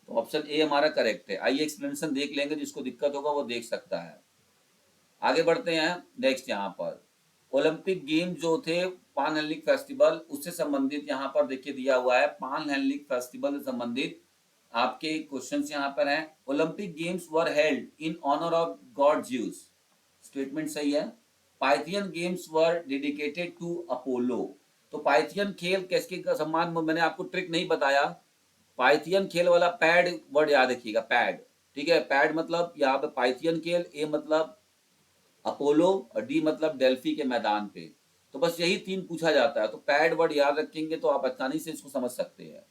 तो ऑप्शन ए हमारा करेक्ट है। आइए एक्सप्लेनेशन देख लेंगे, जिसको दिक्कत होगा वो देख सकता है। आगे बढ़ते हैं नेक्स्ट। यहाँ पर ओलंपिक गेम जो थे पान हेनलिक फेस्टिवल, उससे संबंधित यहाँ पर देखिए दिया हुआ है। पान हेनलिक फेस्टिवल से संबंधित आपके क्वेश्चंस यहाँ पर हैं। Olympic games were held in honour of god Zeus, statement सही है। Pythian games were dedicated to Apollo, तो पाइथियन खेल किसके सम्मान में, मैंने आपको ट्रिक नहीं बताया। पाइथियन खेल वाला पैड वर्ड याद रखिएगा, पैड। ठीक है, पैड मतलब यहाँ पे पाइथियन खेल, ए मतलब अपोलो और डी मतलब डेल्फी के मैदान पे। तो बस यही 3 पूछा जाता है, तो पैड वर्ड याद रखेंगे तो आप आसानी से इसको समझ सकते हैं।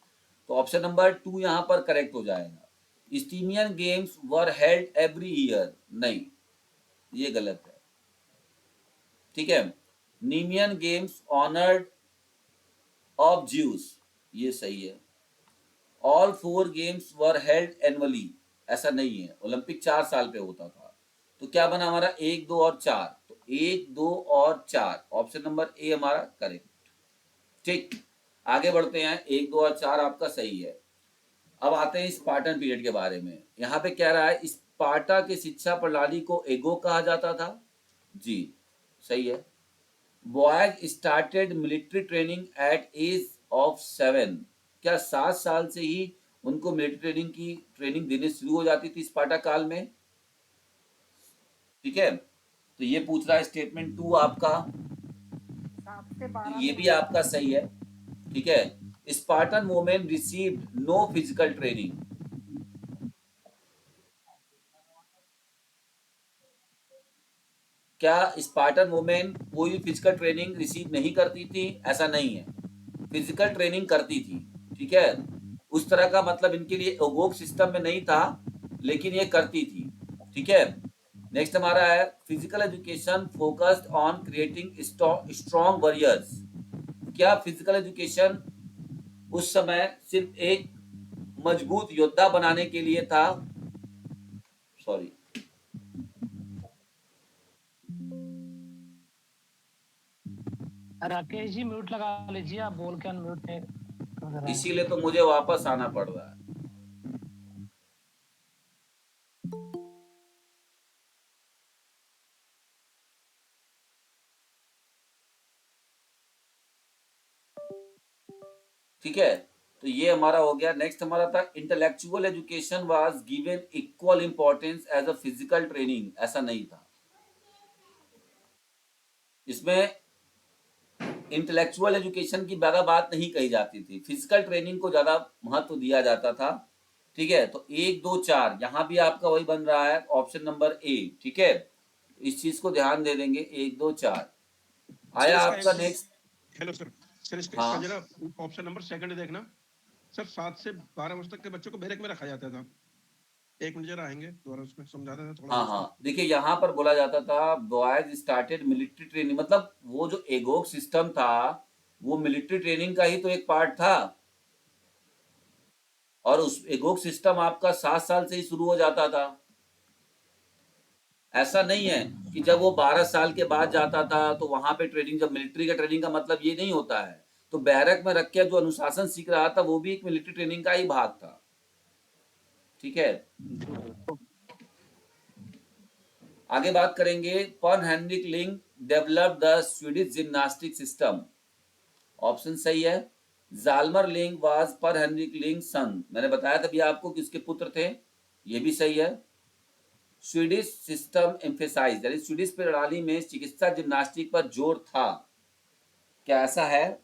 तो ऑप्शन नंबर 2 यहाँ पर करेक्ट हो जाएगा। Isthmian games were held every year, नहीं, ये गलत है। ठीक है, Nemean games honoured of Zeus, ये सही है। All 4 games were held annually, ऐसा नहीं है, ओलंपिक 4 साल पे होता था। तो क्या बना हमारा 1, 2 और 4, तो 1, 2 और 4, ऑप्शन नंबर ए हमारा करेक्ट। ठीक, आगे बढ़ते हैं। 1, 2 और 4 आपका सही है। अब आते हैं स्पार्टन पीरियड के बारे में। यहाँ पे कह रहा है स्पार्टा की शिक्षा प्रणाली को एगो कहा जाता था, जी सही है। Boys started military training at age of 7, क्या 7 साल से ही उनको मिलिट्री ट्रेनिंग की ट्रेनिंग देने शुरू हो जाती थी स्पार्टा काल में? ठीक है, तो ये पूछ रहा है स्टेटमेंट 2 आपका, ये भी आपका सही है। ठीक है, Spartan women received no physical training, क्या स्पार्टन वुमेन कोई भी फिजिकल ट्रेनिंग रिसीव नहीं करती थी? ऐसा नहीं है, फिजिकल ट्रेनिंग करती थी। ठीक है, उस तरह का मतलब इनके लिए ओगोक सिस्टम में नहीं था, लेकिन ये करती थी। ठीक है, नेक्स्ट हमारा है physical education focused on creating strong warriors, क्या फिजिकल एजुकेशन उस समय सिर्फ एक मजबूत योद्धा बनाने के लिए था? सॉरी, राकेश जी म्यूट लगा लीजिए, आप बोल के अनम्यूट नहीं कर रहे हैं। इसीलिए तो मुझे वापस आना पड़ रहा है। ठीक है, तो ये हमारा हो गया। नेक्स्ट हमारा था intellectual education was given equal importance as a physical training, ऐसा नहीं था। इसमें इंटेलेक्चुअल एजुकेशन की ज्यादा बात नहीं कही जाती थी, फिजिकल ट्रेनिंग को ज्यादा महत्व दिया जाता था। ठीक है, तो 1, 2, 4 यहाँ भी आपका वही बन रहा है, ऑप्शन नंबर ए। ठीक है, इस चीज को ध्यान दे देंगे। 1, 2, 4 आया आपका नेक्स्ट। हेलो सर, सर इसका हाँ। जरा ऑप्शन नंबर सेकंड देखना सर। 7 से 12 वर्ष तक के बच्चों को बैरक में रखा जाता था। 1 मिनट जरा आएंगे दोबारा, उसमें समझाता था थोड़ा। हाँ हाँ, देखिए यहाँ पर बोला जाता था बॉयज स्टार्टेड मिलिट्री ट्रेनिंग, मतलब वो जो एगोक सिस्टम था वो मिलिट्री ट्रेनिंग का ही तो एक पार्ट था, और उस एगोक सिस्टम आपका 7 साल से ही शुरू हो जाता था। ऐसा नहीं है कि जब वो 12 साल के बाद जाता था तो वहां पे ट्रेनिंग, जब मिलिट्री का ट्रेनिंग का मतलब ये नहीं होता है। तो बैरक में रख के जो अनुशासन सीख रहा था वो भी एक मिलिट्री ट्रेनिंग का ही भाग था। ठीक है, आगे बात करेंगे। Per Henrik Ling develop the Swedish gymnastic system? Option सही है। जालमर लिंग वाज पर हेनरिक लिंग सन, मैंने बताया था भी आपको कि उसके पुत्र थे, ये भी सही है। स्वीडिश सिस्टम एम्फेसाइज, यानी स्वीडिश प्रणाली में चिकित्सा जिम्नास्टिक पर जोर था, क्या ऐसा है?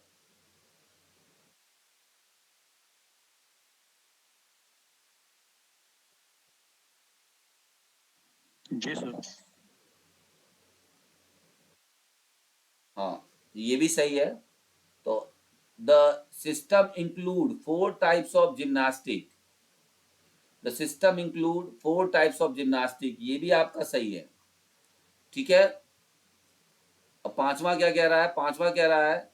जी सर। हाँ, ये भी सही है। तो the system include 4 types of gymnastic, the system include 4 types of gymnastic, ये भी आपका सही है। ठीक है, अब पांचवा क्या कह रहा है? पांचवा कह रहा है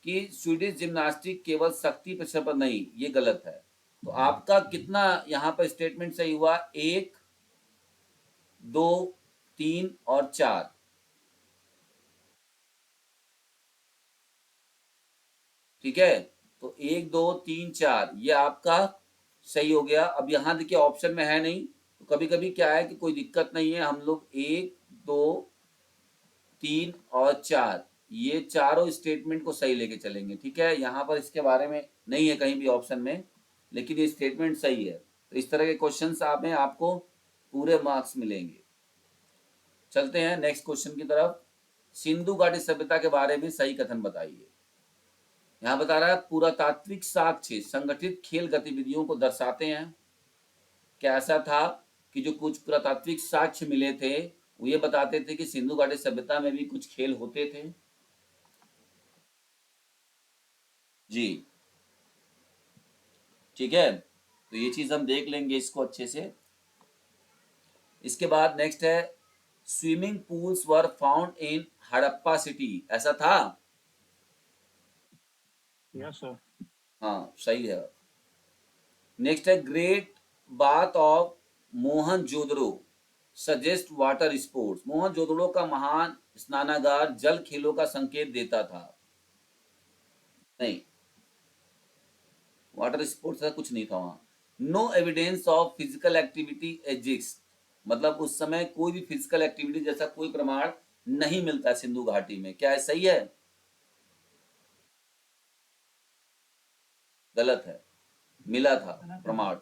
कि स्वीडिश जिम्नास्टिक केवल शक्ति प्रदर्शन पर नहीं, ये गलत है। तो आपका कितना यहाँ पर स्टेटमेंट सही हुआ? 1, 2, 3 और 4। ठीक है, तो 1, 2, 3, 4 ये आपका सही हो गया। अब यहाँ देखिए ऑप्शन में है नहीं, तो कभी कभी क्या है कि कोई दिक्कत नहीं है, हम लोग 1, 2, 3 और 4 ये चारों स्टेटमेंट को सही लेके चलेंगे। ठीक है, यहाँ पर इसके बारे में नहीं है कहीं भी ऑप्शन में, लेकिन ये स्टेटमेंट सही है। तो इस तरह के क्वेश्चंस आप में आपको पूरे मार्क्स मिलेंगे। चलते हैं नेक्स्ट क्वेश्चन की तरफ। सिंधु घाटी सभ्यता के बारे में सही कथन बताइए। यहाँ बता रहा है पुरातात्विक साक्ष्य संगठित खेल गतिविधियों को दर्शाते हैं। क्या ऐसा था कि जो कुछ पुरातात्विक साक्ष्य मिले थे वो ये बताते थे कि सिंधु घाटी सभ्यता में भी कुछ खेल होते थे? जी, ठीक है, तो ये चीज हम देख लेंगे इसको अच्छे से। इसके बाद नेक्स्ट है swimming pools were found in Harappa city, ऐसा था? Yes sir. हाँ, सही है। नेक्स्ट है great bath of Mohenjodaro suggest water sports, Mohenjodaro का महान स्नानागार जल खेलों का संकेत देता था? नहीं, वाटर स्पोर्ट्स का कुछ नहीं था वहां। No evidence of physical activity exist, मतलब उस समय कोई भी फिजिकल एक्टिविटी जैसा कोई प्रमाण नहीं मिलता सिंधु घाटी में, क्या है सही है? गलत है, मिला था प्रमाण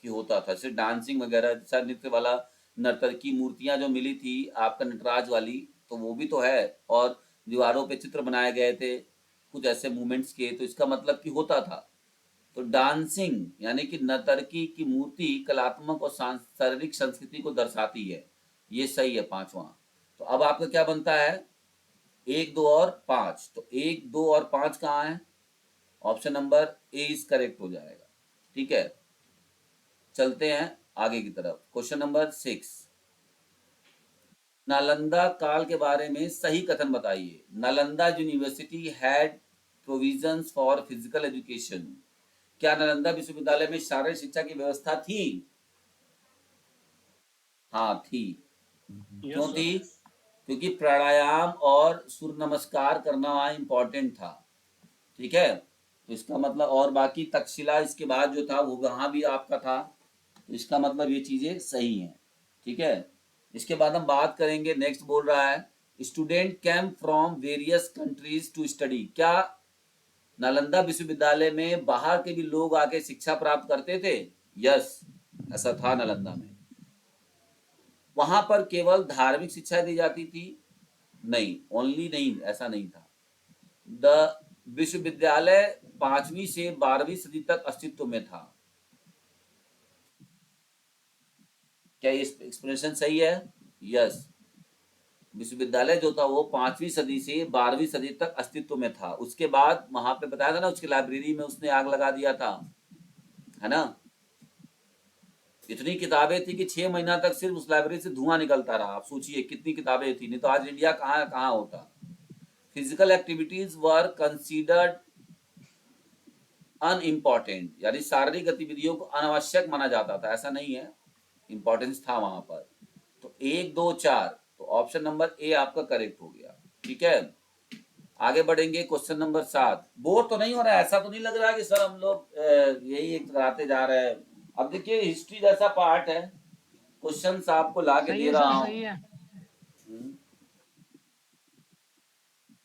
कि होता था, जैसे डांसिंग वगैरह जैसा नृत्य वाला नर्तकी मूर्तियां जो मिली थी आपका नटराज वाली, तो वो भी तो है, और दीवारों पे चित्र बनाए गए थे कुछ ऐसे मूवमेंट्स के, तो इसका मतलब कि होता था। तो डांसिंग यानी कि नर्तकी की मूर्ति कलात्मक और शारीरिक संस्कृति को दर्शाती है, ये सही है पांचवा। तो अब आपका क्या बनता है? 1, 2 और 5। तो 1, 2 और 5 कहाँ है? Option number A is correct हो जाएगा। ठीक है, चलते हैं आगे की तरफ। क्वेश्चन नंबर 6, नालंदा काल के बारे में सही कथन बताइए। Nalanda university had provisions for physical education, क्या नालंदा विश्वविद्यालय में शारीरिक शिक्षा की व्यवस्था थी? हाँ थी। क्यों थी? क्योंकि प्राणायाम और सूर्य नमस्कार करना वहां इंपॉर्टेंट था। ठीक है, तो इसका मतलब, और बाकी तक्षशिला इसके बाद जो था वो वहां भी आपका था, तो इसका मतलब ये चीजें सही हैं। ठीक है, इसके बाद हम बात करेंगे, नेक्स्ट बोल रहा है student came from various countries to study, क्या नालंदा विश्वविद्यालय में बाहर के भी लोग आके शिक्षा प्राप्त करते थे? यस, ऐसा था नालंदा में। वहां पर केवल धार्मिक शिक्षा दी जाती थी? नहीं, ओनली नहीं, ऐसा नहीं था। द विश्वविद्यालय 5वीं से 12वीं सदी तक अस्तित्व में था, क्या ये एक्सप्लेनेशन सही है? यस, विश्वविद्यालय जो था वो 5वीं सदी से 12वीं सदी तक अस्तित्व में था। उसके बाद वहां पे बताया था ना, उसकी लाइब्रेरी में उसने आग लगा दिया था, है ना? इतनी किताबें थी कि 6 महीना तक सिर्फ उस लाइब्रेरी से धुआं निकलता रहा। आप सोचिए कितनी किताबें थी, नहीं तो आज इंडिया कहाँ होता। फिजिकल एक्टिविटीज वर कंसीडर्ड अनइम्पॉर्टेंट, यानी शारीरिक गतिविधियों को अनावश्यक माना जाता था, ऐसा नहीं है, इंपॉर्टेंस था वहां पर। तो 1, 2, 4, तो ऑप्शन नंबर ए आपका करेक्ट हो गया। ठीक है, आगे बढ़ेंगे। क्वेश्चन नंबर 7, बोर तो नहीं हो रहा है? ऐसा तो नहीं लग रहा है कि सर हम लोग यही एक कराते जा रहे हैं? अब देखिए हिस्ट्री जैसा पार्ट है, क्वेश्चंस आपको ला के सही दे है रहा सर, हूं। सही है।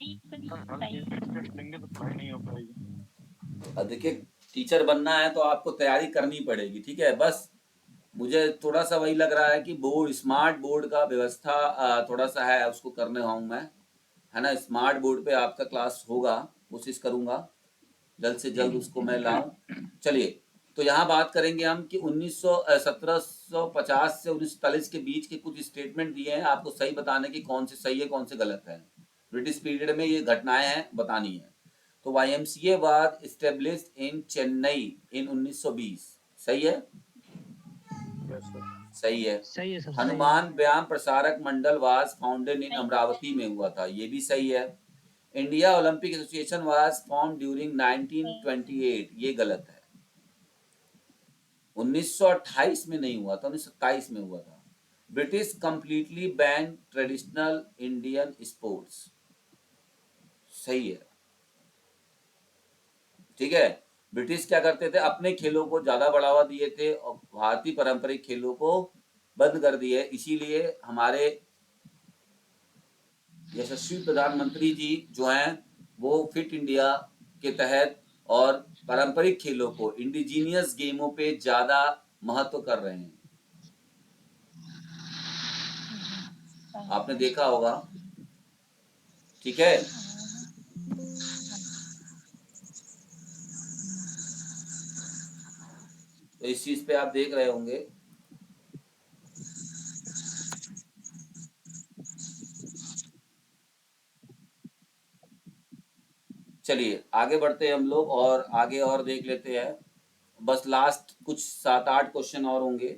लेंगे तो पढ़ाई नहीं हो पाएगी। अब देखिए, टीचर बनना है तो आपको तैयारी करनी पड़ेगी, ठीक है। बस मुझे थोड़ा सा वही लग रहा है कि बोर्ड, स्मार्ट बोर्ड का व्यवस्था थोड़ा सा है, उसको करने हूँ मैं, है ना। स्मार्ट बोर्ड पे आपका क्लास होगा, कोशिश करूंगा जल्द से जल्द उसको मैं लाऊं। चलिए, तो यहाँ बात करेंगे हम कि 1750 से 1940 के बीच के कुछ स्टेटमेंट दिए हैं, आपको सही बताने की कौन से सही है कौन से गलत है। ब्रिटिश पीरियड में ये घटनाएं हैं, बतानी है। तो YMCA was established in Chennai in 1920, सही है, सही है। सही है सर, सही है। हनुमान व्यायाम प्रसारक मंडल वाज फाउंडेड इन अमरावती में हुआ था, ये भी सही है। India Olympic association was form during 1928, ये गलत है। 1928 में नहीं हुआ था, 1927 में हुआ था। British completely ban traditional Indian sports, सही है, ठीक है। ब्रिटिश क्या करते थे, अपने खेलों को ज्यादा बढ़ावा दिए थे और भारतीय पारंपरिक खेलों को बंद कर दिए। इसीलिए हमारे यशस्वी प्रधानमंत्री जी जो हैं वो फिट इंडिया के तहत और पारंपरिक खेलों को, इंडिजीनियस गेमों पे ज्यादा महत्व कर रहे हैं, आपने देखा होगा, ठीक है। तो इस चीज पे आप देख रहे होंगे। चलिए आगे बढ़ते हैं हम लोग, और आगे और देख लेते हैं। बस लास्ट कुछ 7-8 क्वेश्चन और होंगे।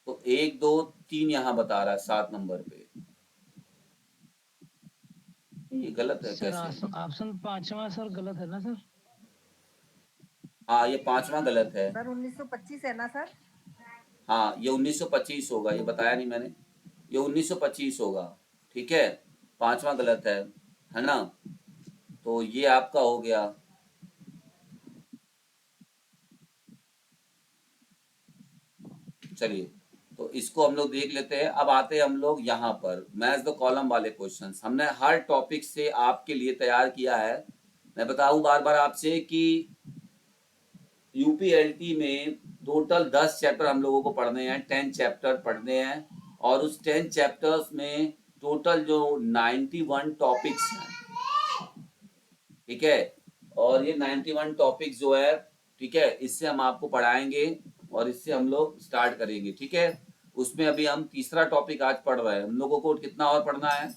तो 1 2 3 यहाँ बता रहा है 7 नंबर पे, ये गलत है सर कैसे? ऑप्शन 5वां सर गलत है ना सर? हाँ, ये 5वां गलत है। सर 1925 है ना सर? हाँ, ये 1925 होगा, ये बताया नहीं मैंने, ये 1925 होगा, ठीक है। 5वां गलत है ना। तो ये आपका हो गया। चलिए, तो इसको हम लोग देख लेते हैं। अब आते हैं हम लोग यहाँ पर मैच द कॉलम वाले क्वेश्चंस। हमने हर टॉपिक से आपके लिए तैयार किया है। मैं बताऊं बार बार आपसे कि यूपीएलटी में टोटल 10 चैप्टर हम लोगों को पढ़ने हैं, 10 चैप्टर पढ़ने हैं, और उस 10 चैप्टर्स में टोटल जो 91 टॉपिक्स हैं, ठीक है। और ये 91 टॉपिक्स जो है, ठीक है, इससे हम आपको पढ़ाएंगे और इससे हम लोग स्टार्ट करेंगे, ठीक है। उसमें अभी हम तीसरा टॉपिक आज पढ़ रहे हैं। हम लोगों को कितना और पढ़ना है?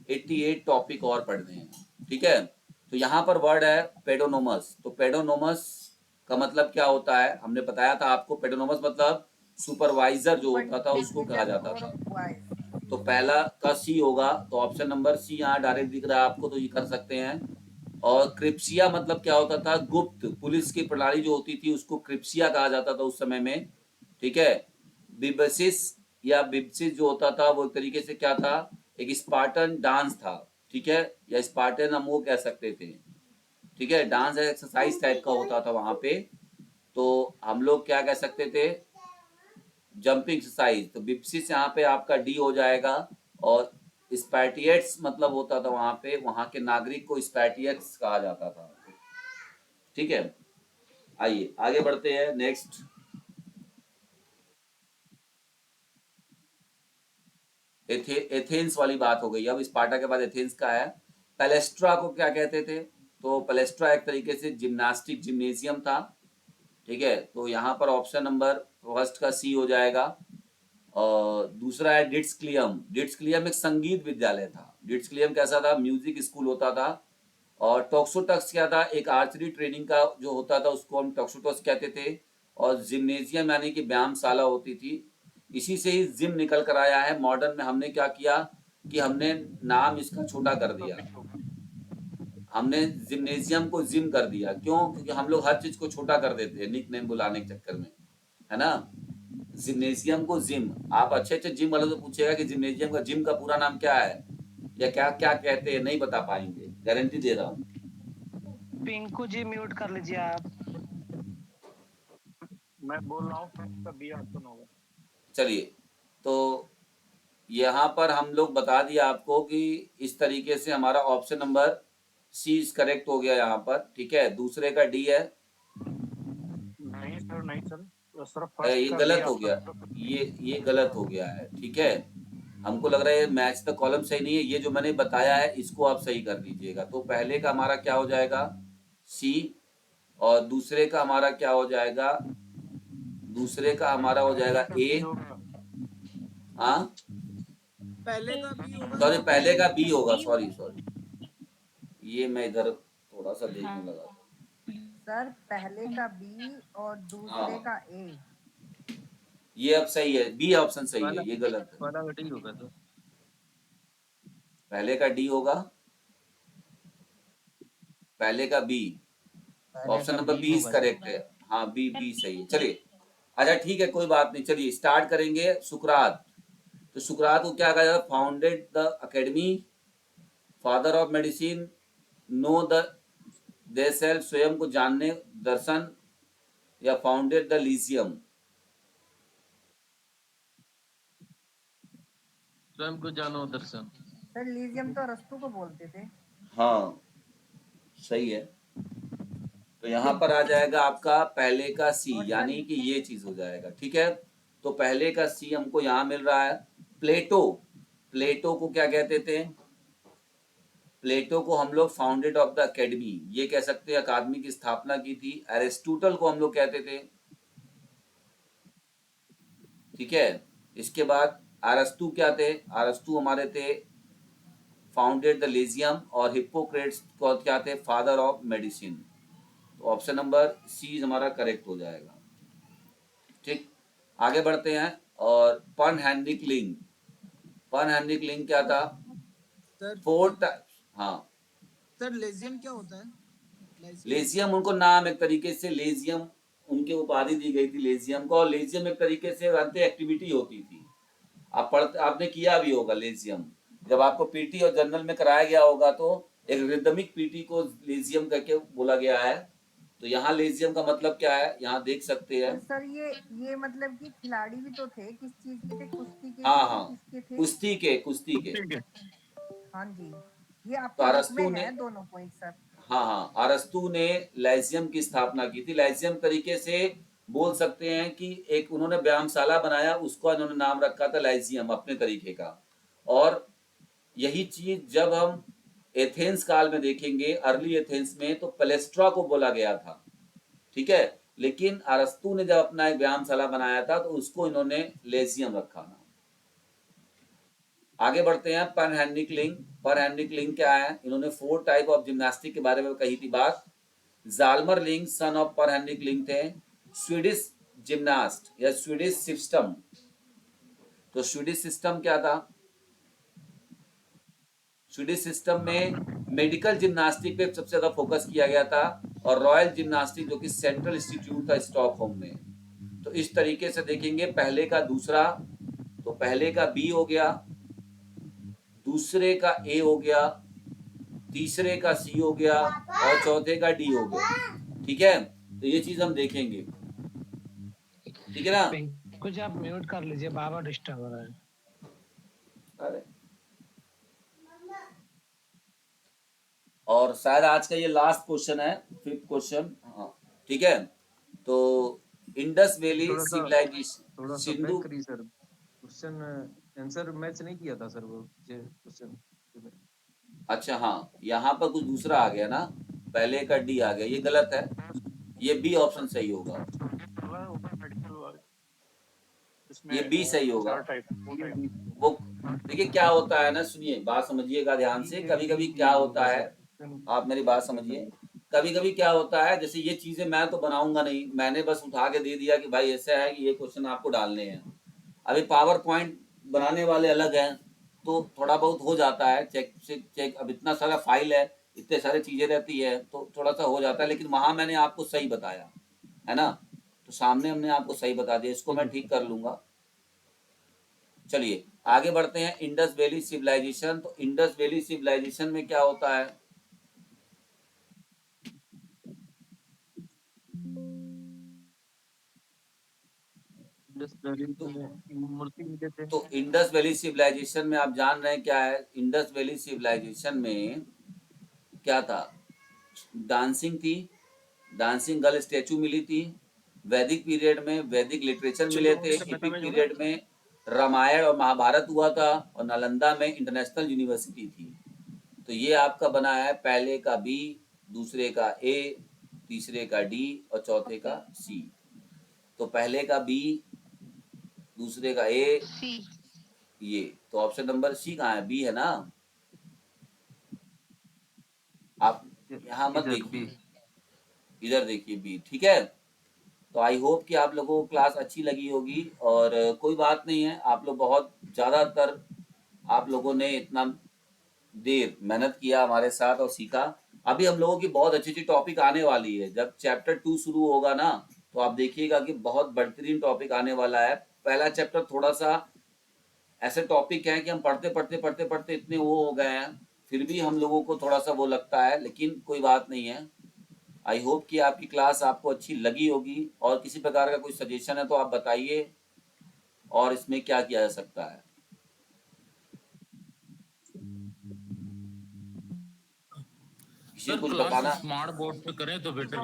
88 टॉपिक और पढ़ने हैं, ठीक है। तो यहाँ पर वर्ड है पेडोनोमस। तो पेडोनोमस का मतलब क्या होता है, हमने बताया था आपको। पेडोनोमस मतलब सुपरवाइजर जो होता था उसको कहा जाता था। तो पहला का सी होगा, तो ऑप्शन नंबर सी यहाँ डायरेक्ट दिख रहा है आपको, तो ये कर सकते हैं। और क्रिप्सिया मतलब क्या होता था? गुप्त पुलिस की प्रणाली जो होती थी उसको क्रिप्सिया कहा जाता था उस समय में, ठीक है। बिबसिस या बिबसिस जो होता था वो एक तरीके से क्या था, एक स्पार्टन डांस था, ठीक है, या स्पार्टन हम वो कह सकते थे, ठीक है। डांस एक्सरसाइज टाइप का होता था वहां पे, तो हम लोग क्या कह सकते थे, जंपिंग एक्सरसाइज। तो बिप्सिस यहाँ पे आपका डी हो जाएगा। और स्पैटिएट्स मतलब होता था वहां पे, वहां के नागरिक को स्पैटिएट्स कहा जाता था, ठीक है। आइए आगे बढ़ते हैं। नेक्स्ट, एथेंस वाली बात हो गई। अब स्पार्टा के बाद एथेंस का है। पैलेस्ट्रा को क्या कहते थे? तो पैलेस्ट्रा एक तरीके से जिम्नास्टिक जिम्नेजियम था, ठीक है। तो यहाँ पर ऑप्शन नंबर फर्स्ट का सी हो जाएगा। और दूसरा है डिट्सक्लियम। डिट्सक्लियम एक संगीत विद्यालय था। डिट्सक्लियम कैसा था? म्यूजिक स्कूल होता था। और टॉक्सोटक्स क्या था? एक आर्चरी ट्रेनिंग का जो होता था उसको हम टॉक्सोटक्स कहते थे। और जिम्नेजियम यानी कि व्यायामशाला होती थी। इसी से ही जिम निकल कर आया है। मॉडर्न में हमने क्या किया कि हमने नाम इसका छोटा कर दिया, हमने जिम्नेजियम को जिम कर दिया। क्यों? क्योंकि हम लोग हर चीज को छोटा कर देते हैं निक नेम बुलाने के चक्कर में, है ना। जिम्नेजियम को जिम, आप अच्छे अच्छे जिम वालों से पूछेगा कि जिम्नेजियम का जिम का पूरा नाम क्या है या क्या क्या कहते हैं, नहीं बता पाएंगे, गारंटी दे रहा हूँ। पिंकू जी म्यूट कर लीजिए आप। मैं बोल रहा हूँ बी ऑप्शन होगा। चलिए, तो यहाँ पर हम लोग बता दिया आपको कि इस तरीके से हमारा option number C is correct हो गया यहाँ पर, ठीक है। दूसरे का डी है, नहीं सर सर ये फर्स्ट का गलत बी हो गया, ऑप्शन। ये गलत हो गया है, ठीक है। हमको लग रहा है मैच द कॉलम सही नहीं है, ये जो मैंने बताया है इसको आप सही कर लीजिएगा। तो पहले का हमारा क्या हो जाएगा, सी, और दूसरे का हमारा क्या हो जाएगा, दूसरे का हमारा हो जाएगा ए। हाँ पहले का बी होगा सॉरी, या पहले का बी बी होगा, होगा। सॉरी, ये मैं इधर थोड़ा सा देखने लगा। सर पहले का बी और दूसरे हाँ का ए। ये अब सही है, बी ऑप्शन सही है, ये गलत है। वाला डी होगा तो पहले का डी होगा, पहले का B, option number B is correct है। हाँ बी सही है, चलिए। अच्छा ठीक है, कोई बात नहीं, चलिए स्टार्ट करेंगे। सुकरात, तो सुकरात को क्या कहा जाता है, founded the academy, father of medicine, know the they self, स्वयं को जानने, दर्शन, या फाउंडेड द लीजियम। स्वयं को जानो दर्शन। सर लीजियम तो अरस्तु को बोलते थे। हाँ सही है, तो यहाँ पर आ जाएगा आपका पहले का सी, यानी कि ये चीज हो जाएगा, ठीक है। तो पहले का सी हमको यहाँ मिल रहा है। प्लेटो, प्लेटो को क्या कहते थे, प्लेटो को हम लोग फाउंडेड ऑफ द अकेडमी, ये कह सकते हैं अकादमी की स्थापना की थी। एरिस्टोटल को हम लोग कहते थे, ठीक है। इसके बाद अरस्तु क्या थे, अरस्तु हमारे थे फाउंडेड द लीजियम, और हिप्पोक्रेट्स को क्या थे, फादर ऑफ मेडिसिन। तो ऑप्शन नंबर सी हमारा करेक्ट हो जाएगा, ठीक। आगे बढ़ते हैं। और पर्न हेनरिक लिंग, पर्न हेनरिक लिंग क्या था, सर 4 टाइप्स। हाँ सर लेजियम क्या होता है? लेजियम उनको नाम, एक तरीके से लेजियम उनके उपाधि दी गई थी लेजियम को, और लेजियम एक तरीके से एक्टिविटी होती थी। आप पढ़ते, आपने किया भी होगा लेजियम, जब आपको पीटी और जनरल में कराया गया होगा तो एक रिदमिक पीटी को लेजियम करके बोला गया है। तो यहाँ लेजियम का मतलब क्या है, यहाँ देख सकते हैं। सर ये मतलब कि खिलाड़ी भी तो थे, किस चीज के थे, कुश्ती के हाँ थे, हाँ किसके थे? कुश्ती के। हाँ जी, ये तो आपके बुक अरस्तु में ने, है दोनों पॉइंट सर। हाँ अरस्तु ने लाइजियम की स्थापना की थी। लाइजियम तरीके से बोल सकते हैं कि एक उन्होंने व्यायामशाला बनाया, उसको उन्होंने नाम रखा था लाइजियम अपने तरीके का। और यही चीज जब हम एथेंस काल में देखेंगे, अर्ली एथेंस में, तो पेलेस्ट्रा को बोला गया था, ठीक है। लेकिन अरस्तु ने जब अपना एक व्यायामशाला बनाया था तो उसको इन्होंने लेजियम रखा नाम। आगे बढ़ते हैं। पर हेनरिक लिंग, पर हेनरिक लिंग क्या है, इन्होंने 4 टाइप ऑफ जिम्नास्टिक के बारे में कही थी बात। जालमर लिंग सन ऑफ पर हेनरिक लिंग थे, स्वीडिश जिम्नास्ट या स्वीडिश सिस्टम। तो स्वीडिश सिस्टम क्या था, स्वीडिश सिस्टम में मेडिकल जिम्नास्टिक पे सबसे ज्यादा फोकस किया गया था, और रॉयल जिम्नास्टिक जो कि सेंट्रल इंस्टीट्यूट था स्टॉकहोम में। तो इस तरीके से देखेंगे, पहले का दूसरा, तो पहले का बी हो गया, दूसरे का ए हो गया, तीसरे का सी हो गया, और चौथे का डी हो गया, ठीक है। तो ये चीज हम देखेंगे, ठीक है ना। कुछ आप म्यूट कर लीजिए, बाबा डिस्टर्ब हो रहा है। अरे और शायद आज का ये लास्ट क्वेश्चन है, 5th क्वेश्चन, हाँ ठीक है। तो Indus Valley civilisation, Sindhu, sir question answer match नहीं किया था सर वो क्वेश्चन। अच्छा हाँ, यहाँ पर कुछ दूसरा आ गया ना, पहले का डी आ गया, ये गलत है, ये बी ऑप्शन सही होगा, ये बी सही होगा। वो देखिए क्या होता है ना, सुनिए बात समझिएगा ध्यान से। कभी कभी क्या होता है, आप मेरी बात समझिए, कभी कभी क्या होता है, जैसे ये चीजें मैं तो बनाऊंगा नहीं, मैंने बस उठा के दे दिया कि भाई ऐसा है कि ये क्वेश्चन आपको डालने हैं। अभी पावर पॉइंट बनाने वाले अलग हैं, तो थोड़ा बहुत हो जाता है चेक से चेक। अब इतना सारा फाइल है, इतने सारे चीजें रहती है, तो थोड़ा सा हो जाता है, लेकिन वहां मैंने आपको सही बताया है ना, तो सामने हमने आपको सही बता दिया, इसको मैं ठीक कर लूंगा। चलिए आगे बढ़ते हैं। इंडस वैली सिविलाइजेशन, तो इंडस वैली सिविलाइजेशन में क्या होता है, इंडस वैली में मूर्ति मिले थे। तो इंडस वैली सिविलाइजेशन में आप जान रहे हैं क्या है? इंडस वैली सिविलाइजेशन में क्या था? डांसिंग थी, डांसिंग गर्ल स्टैचू मिली थी। वैदिक पीरियड में वैदिक लिटरेचर मिले थे। एपिक पीरियड में रामायण और महाभारत हुआ था, और नालंदा में इंटरनेशनल यूनिवर्सिटी थी। तो ये आपका बना है पहले का बी, दूसरे का ए, तीसरे का डी और चौथे का सी। तो पहले का बी, दूसरे का ए, सी। ये तो ऑप्शन नंबर सी कहाँ है? बी है ना। आप यहाँ मत देखिए, इधर देखिए बी, ठीक है। तो आई होप कि आप लोगों को क्लास अच्छी लगी होगी, और कोई बात नहीं है, आप लोग बहुत ज़्यादातर आप लोगों ने इतना देर मेहनत किया हमारे साथ और सीखा। अभी हम लोगों की बहुत अच्छी अच्छी टॉपिक आने वाली है। जब चैप्टर 2 शुरू होगा ना, तो आप देखिएगा कि बहुत बेहतरीन टॉपिक आने वाला है। पहला चैप्टर थोड़ा सा ऐसे टॉपिक है कि हम पढ़ते इतने वो हो गए हैं, फिर भी हम लोगों को थोड़ा सा वो लगता है, लेकिन कोई बात नहीं है। आई होप कि आपकी क्लास आपको अच्छी लगी होगी, और किसी प्रकार का कोई सजेशन है तो आप बताइए, और इसमें क्या किया जा सकता है। किसी को कुछ बताना? स्मार्ट बोर्ड पे करें तो बेटर